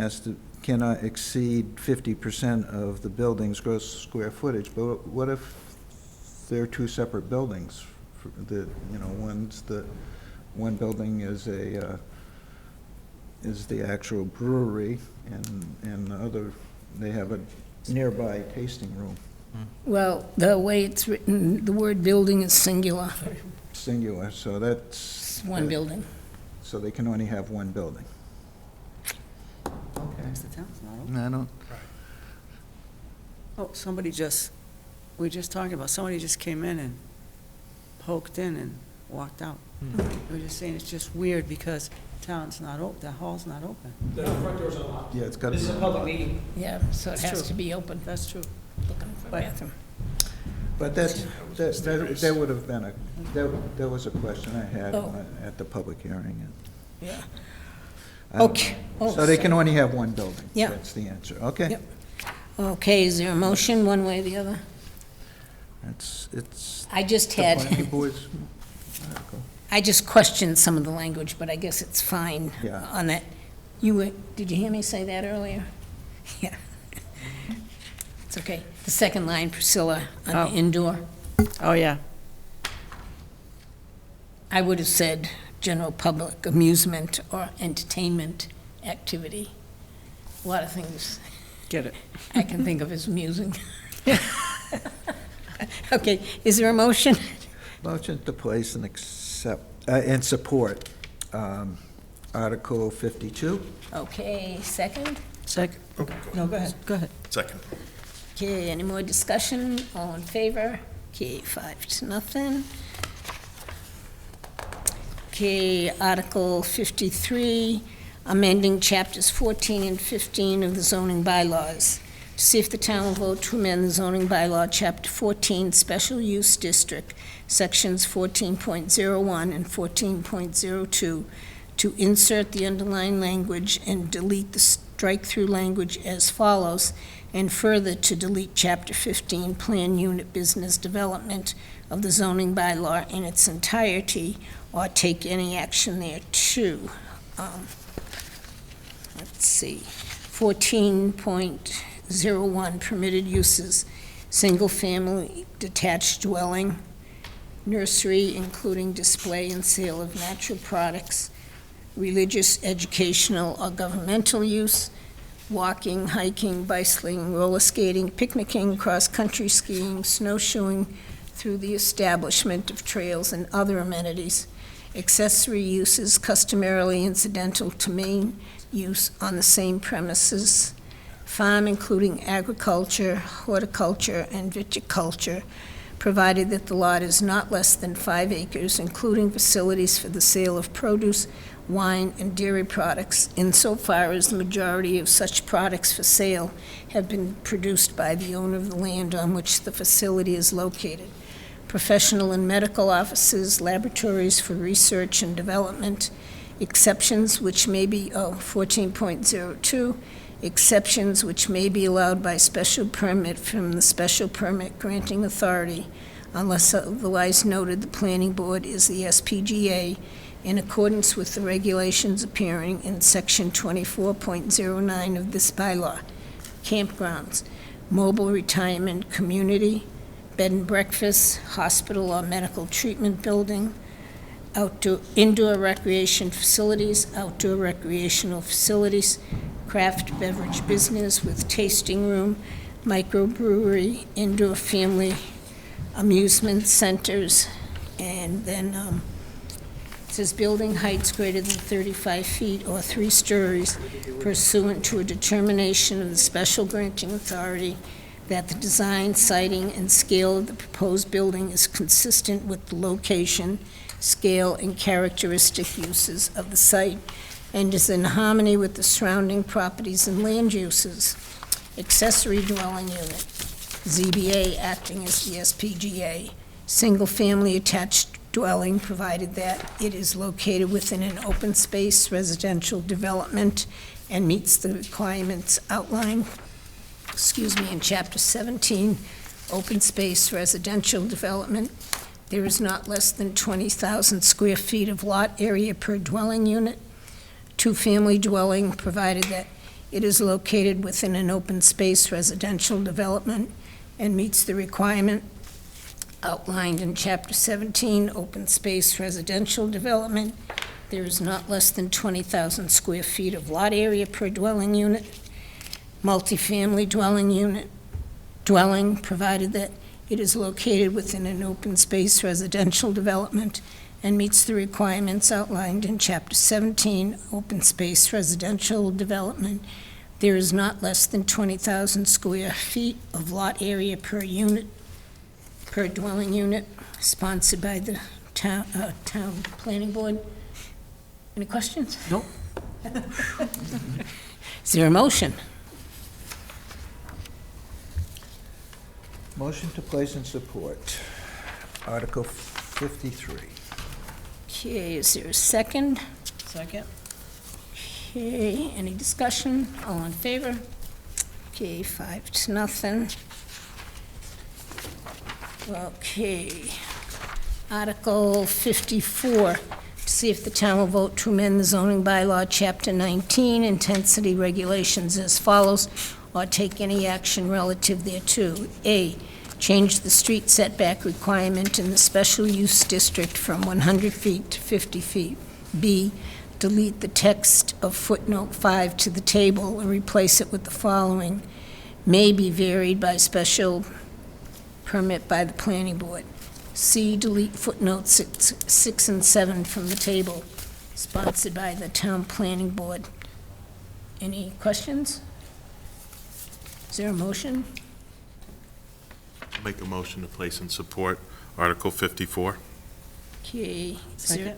cannot exceed 50% of the building's gross square footage, but what if they're two separate buildings? One building is the actual brewery, and the other, they have a nearby tasting room. Well, the way it's written, the word building is singular. Singular, so that's... It's one building. So they can only have one building. Because the town's not open. I don't... Oh, we were just talking about, somebody just came in and poked in and walked out. We were just saying it's just weird because the town's not open, the hall's not open. The front door's unlocked. Yeah, it's got to be... This is a public meeting. Yeah, so it That's has true. to be open, That's true. looking for a But- bathroom. But that would have been that was a question I had Oh. at the public hearing. Yeah. I don't Okay. know. Oh, So they can only have one building? Yeah. That's the answer, okay. Yep. Okay, is there a motion, one way or the other? It's I just the had, planning board's article. I just questioned some of the language, but I guess it's fine Yeah. on that. Did you hear me say that earlier? Yeah. It's okay. The second line, Priscilla, on Oh. the indoor. Oh, yeah. I would have said general public amusement or entertainment activity. A lot of things Get it. I can think of as amusing. Okay, is there a motion? Motion to place and accept, and support Article 52. Okay, second? Second. No, go ahead, go ahead. Second. Okay, any more discussion? All in favor? Okay, 5-0. Okay, Article 53, amending chapters 14 and 15 of the zoning bylaws. To see if the town will vote to amend the zoning bylaw, Chapter 14, Special Use District, Sections 14.01 and 14.02, to insert the underlying language and delete the strike-through language as follows, and further to delete Chapter 15, Plan Unit Business Development of the zoning bylaw in its entirety, or take any action thereto. Let's see, 14.01, permitted uses, single-family detached dwelling, nursery, including display and sale of natural products, religious, educational, or governmental use, walking, hiking, bicycling, roller skating, picnicking, cross-country skiing, snowshoeing through the establishment of trails and other amenities, accessory uses customarily incidental to main use on the same premises, farm including agriculture, horticulture, and viticulture, provided that the lot is not less than 5 acres, including facilities for the sale of produce, wine, and dairy products, insofar as the majority of such products for sale have been produced by the owner of the land on which the facility is located. Professional and medical offices, laboratories for research and development, exceptions which may be, 14.02, exceptions which may be allowed by special permit from the special permit granting authority, unless otherwise noted, the planning board is the SPGA, in accordance with the regulations appearing in section 24.09 of this bylaw. Campgrounds, mobile retirement community, bed and breakfast, hospital or medical treatment building, indoor recreation facilities, outdoor recreational facilities, craft beverage business with tasting room, microbrewery, indoor family amusement centers, and then it says building heights greater than 35 feet or 3 stories pursuant to a determination of the special granting authority that the design, siting, and scale of the proposed building is consistent with the location, scale, and characteristic uses of the site, and is in harmony with the surrounding properties and land uses. Accessory dwelling unit, ZBA acting as the SPGA, single-family attached dwelling, provided that it is located within an open space residential development and meets the requirements outlined, in Chapter 17, open space residential development. There is not less than 20,000 square feet of lot area per dwelling unit. Two-family dwelling, provided that it is located within an open space residential development and meets the requirement outlined in Chapter 17, open space residential development. There is not less than 20,000 square feet of lot area per dwelling unit. Multifamily dwelling, provided that it is located within an open space residential development and meets the requirements outlined in Chapter 17, open space residential development. There is not less than 20,000 square feet of lot area per unit, per dwelling unit, sponsored by the town planning board. Any questions? Nope. Is there a motion? Motion to place and support Article 53. Okay, is there a second? Second. Okay, any discussion? All in favor? Okay, 5-0. Okay. Article 54, to see if the town will vote to amend the zoning bylaw, Chapter 19, intensity regulations as follows, or take any action relative thereto. A, change the street setback requirement in the special use district from 100 feet to 50 feet. B, delete the text of footnote 5 to the table and replace it with the following: may be varied by special permit by the planning board. C, delete footnotes 6 and 7 from the table, sponsored by the town planning board. Any questions? Is there a motion? Make a motion to place and support Article 54. Okay, is there, Second.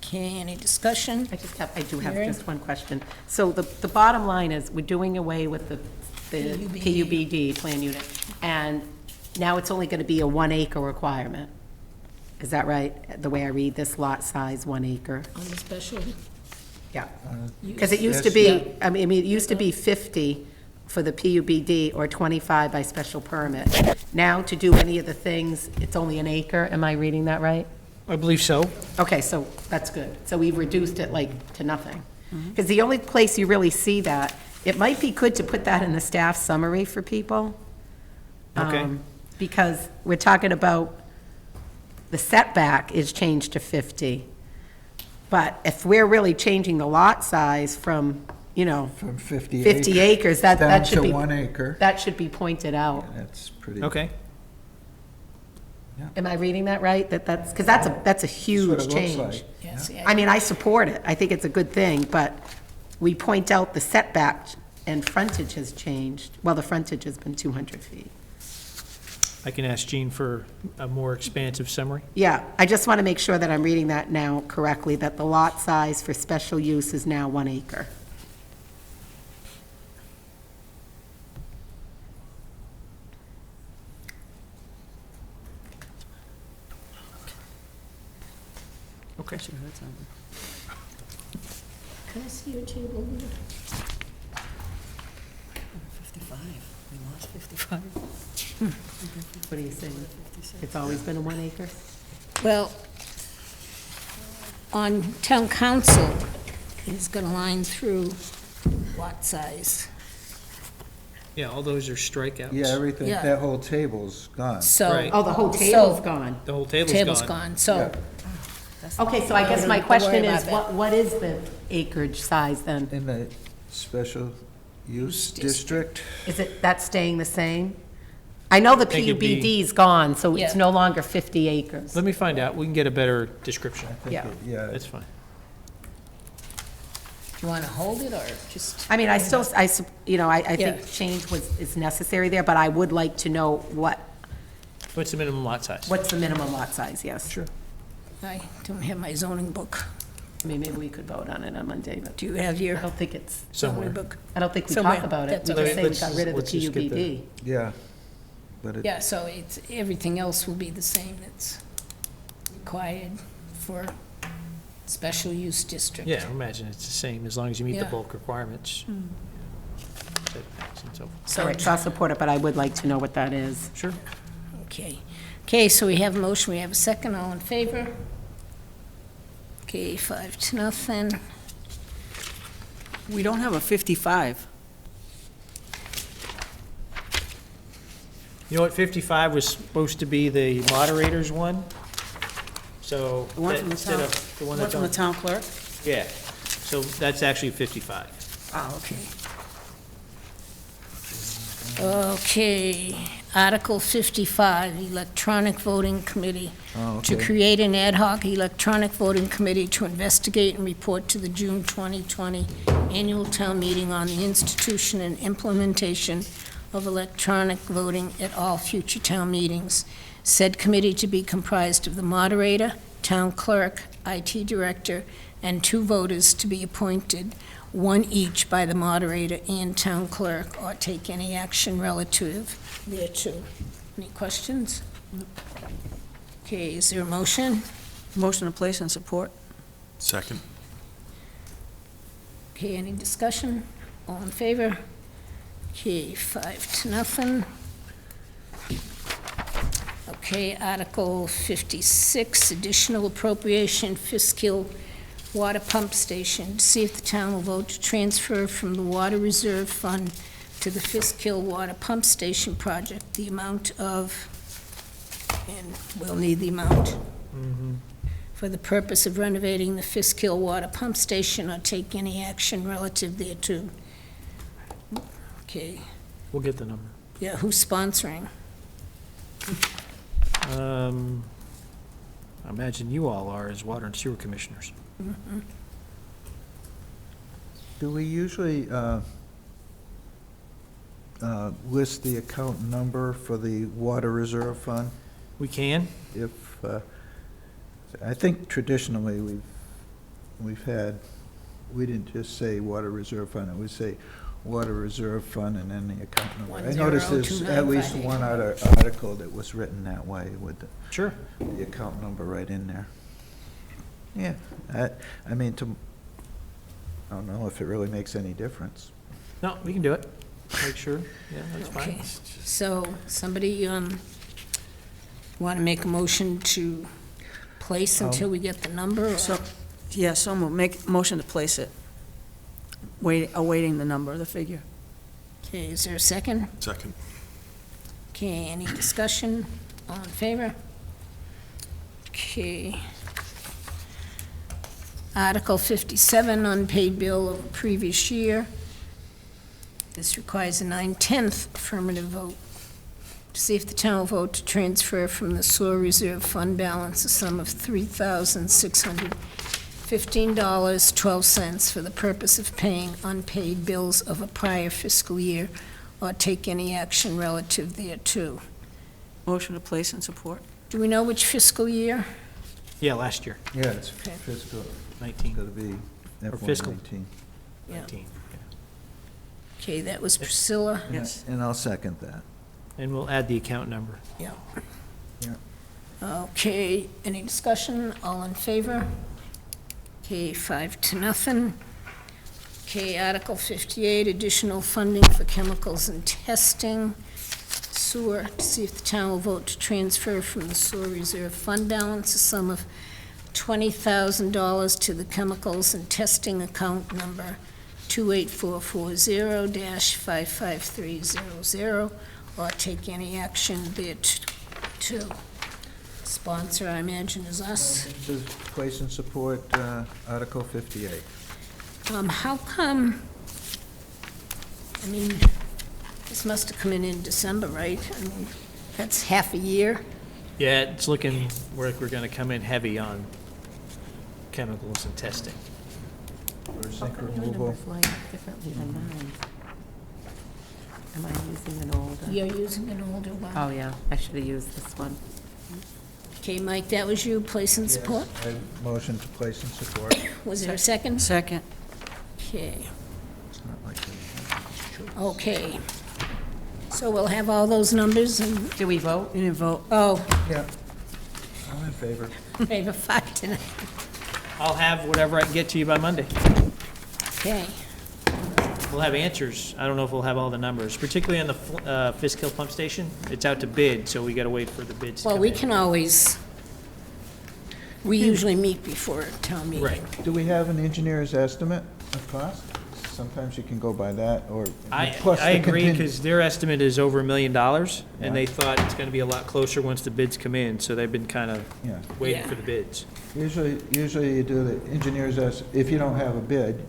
okay, any discussion? I do have Mary? just one question. So the bottom line is, we're doing away with the PUBD plan unit, and now it's only going to be a 1 acre requirement. Is that right? The way I read this, lot size, 1 acre? On the special? Yeah. use? Because it used to be, I mean, it used to be 50 for the PUBD or 25 by special permit. Now, to do any of the things, it's only 1 acre. Am I reading that right? I believe so. Okay, so that's good. So we've reduced it like to nothing. Because the only place you really see that, it might be good to put that in the staff summary for people. Okay. Because we're talking about, the setback is changed to 50. But if we're really changing the lot size from, From 50 50 acres, that down should to be. 1 acre. That should be pointed out. That's pretty. Okay. Am I reading that right? That's, because that's a That's what huge it looks change. like. Yes, I mean, I support it. I think it's a good thing, but we point out the setback and frontage has changed. Well, the frontage has been 200 feet. I can ask Jean for a more expansive summary. Yeah, I just want to make sure that I'm reading that now correctly, that the lot size for special use is now 1 acre. Okay. Should have heard something. Can I see your table? 55, we lost 55. What are you saying? It's always been a 1 acre? Well, on town council, it's got a line through lot size. Yeah, all those are strikeouts. Yeah, everything, Yeah. that whole table's gone. So. Right. Oh, the whole table's gone. The whole table's Table's gone. gone, so, Okay, so I guess my Don't worry question about is, that. what is the acreage size then? In the special use district, Is it, that's staying the same? I know the think it'd be- PUBD's gone, so it's Yeah. no longer 50 acres. Let me find out. We can get a better description. I think, Yeah. That's fine. do you want to hold it, or just? I mean, I still, I Yeah. think change is necessary there, but I would like to know What's the minimum lot size? what's the minimum lot size, yes. Sure. I don't have my zoning book. I mean, maybe we could vote on it on Monday, but Do you have your I don't think it's, Somewhere. zoning book? I don't think we Somewhere. talk about it. That's We okay. just say we Let's got rid of let's the just get PUBD. yeah. But it, Yeah, so it's, everything else will be the same that's required for special use district. Yeah, I imagine it's the same, as long as you meet the Yeah. bulk requirements. Setbacks and so forth. All right, so I'll support it, but I would like to know what that is. Sure. Okay. Okay, so we have a motion, we have a second, all in favor? Okay, 5-0. We don't have a 55. You know what, 55 was supposed to be the moderator's one? So. The one from the instead town, of the one one that's from the on. town clerk? Yeah, so that's actually 55. Oh, okay. Okay, Article 55, Electronic Voting Committee. oh, To okay. create an ad hoc electronic voting committee to investigate and report to the June 2020 annual town meeting on the institution and implementation of electronic voting at all future town meetings. Said committee to be comprised of the moderator, town clerk, IT director, and 2 voters to be appointed, 1 each by the moderator and town clerk, or take any action relative thereto. Any questions? Okay, is there a motion? Motion to place and support? Second? Okay, any discussion? All in favor? Okay, 5-0. Okay, Article 56, additional appropriation Fiskill Water Pump Station. To see if the town will vote to transfer from the Water Reserve Fund to the Fiskill Water Pump Station project the amount of, and we'll need the amount, for the purpose of renovating the Fiskill Water Pump Station or take any action relative thereto. Okay, We'll get the number. yeah, who's sponsoring? I imagine you all are as water and sewer commissioners. Do we usually list the account number for the water reserve fund? We can. If, I think traditionally, we've had, we didn't just say water reserve fund, it would say water reserve fund and then the account number. I noticed there's at least one article that was written that way with Sure. the account number right in there. Yeah, I mean, I don't know if it really makes any difference. No, we can do it. Make sure. Yeah, that's fine. Okay, so somebody want to make a motion to place until we get the number? or- So, yeah, so we'll make motion to place it, awaiting the number, the figure. Okay, is there a second? Second. Okay, any discussion? All in favor? Okay. Article 57, unpaid bill of previous year. This requires a 9/10 affirmative vote. To see if the town will vote to transfer from the sewer reserve fund balance a sum of $3,615.12 for the purpose of paying unpaid bills of a prior fiscal year or take any action relative thereto. Motion to place and support. Do we know which fiscal year? Yeah, last year, Yeah, it's Okay. fiscal, 19. gotta be Or fiscal. FY19. Yeah. 19. Okay, that was Priscilla. Yes. And I'll second that. And we'll add the account number. Yeah. Yeah. Okay, any discussion? All in favor? Okay, 5-0. Okay, Article 58, additional funding for chemicals and testing. Sewer, to see if the town will vote to transfer from the sewer reserve fund balance a sum of $20,000 to the chemicals and testing account number 28440-55300, or take any action thereto. Sponsor, I imagine, is us. To place and support Article 58. How come, I mean, this must have come in December, right? I mean, that's half a year. Yeah, it's looking like we're going to come in heavy on chemicals and testing. For How sink come your removal. numbers line up differently than mine? Am I using an older? You're using an older one. Oh, yeah, I should have used this one. Okay, Mike, that was you, place and support? Yes, I motion to place and support. Was there a second? Second. Okay, It's not like that. okay. So we'll have all those numbers and, Do we vote? You didn't vote. oh, Yeah, I'm in favor. favor 5-0. I'll have whatever I can get to you by Monday. Okay, We'll have answers. I don't know if we'll have all the numbers, particularly on the Fiskill pump station. It's out to bid, so we got to wait for the bids to well, come we in. can always, we usually meet before a town meeting. Right. Do we have an engineer's estimate of cost? Sometimes you can go by that, or I plus the agree, contin- because their estimate is over $1 million, Yeah. and they thought it's going to be a lot closer once the bids come in, so they've been kind of Yeah, waiting Yeah. for the bids. usually you do the engineer's, if you don't have a bid,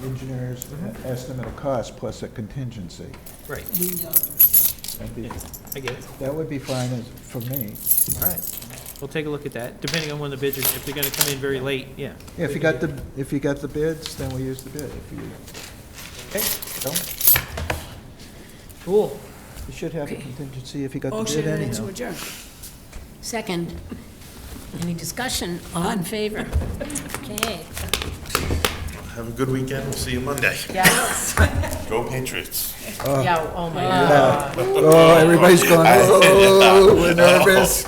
engineer's estimate of cost plus a contingency. Right. That'd be- I get it. That would be fine for me. All right. We'll take a look at that, depending on when the bids are, if they're going to come in very late, yeah. Yeah, if you got the bids, then we use the bid. If you don't, Cool. you should have a Okay. contingency if you got the Motion bid to anyhow. adjourn. Second. Any discussion? All in favor? Okay. Have a good weekend. We'll see you Monday. Yes. Go Patriots. Yeah, oh my God. Oh, everybody's going, oh, we're nervous.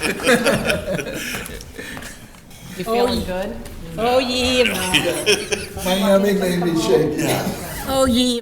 You feeling good? Oh, ye, Miami made me shake. oh, ye.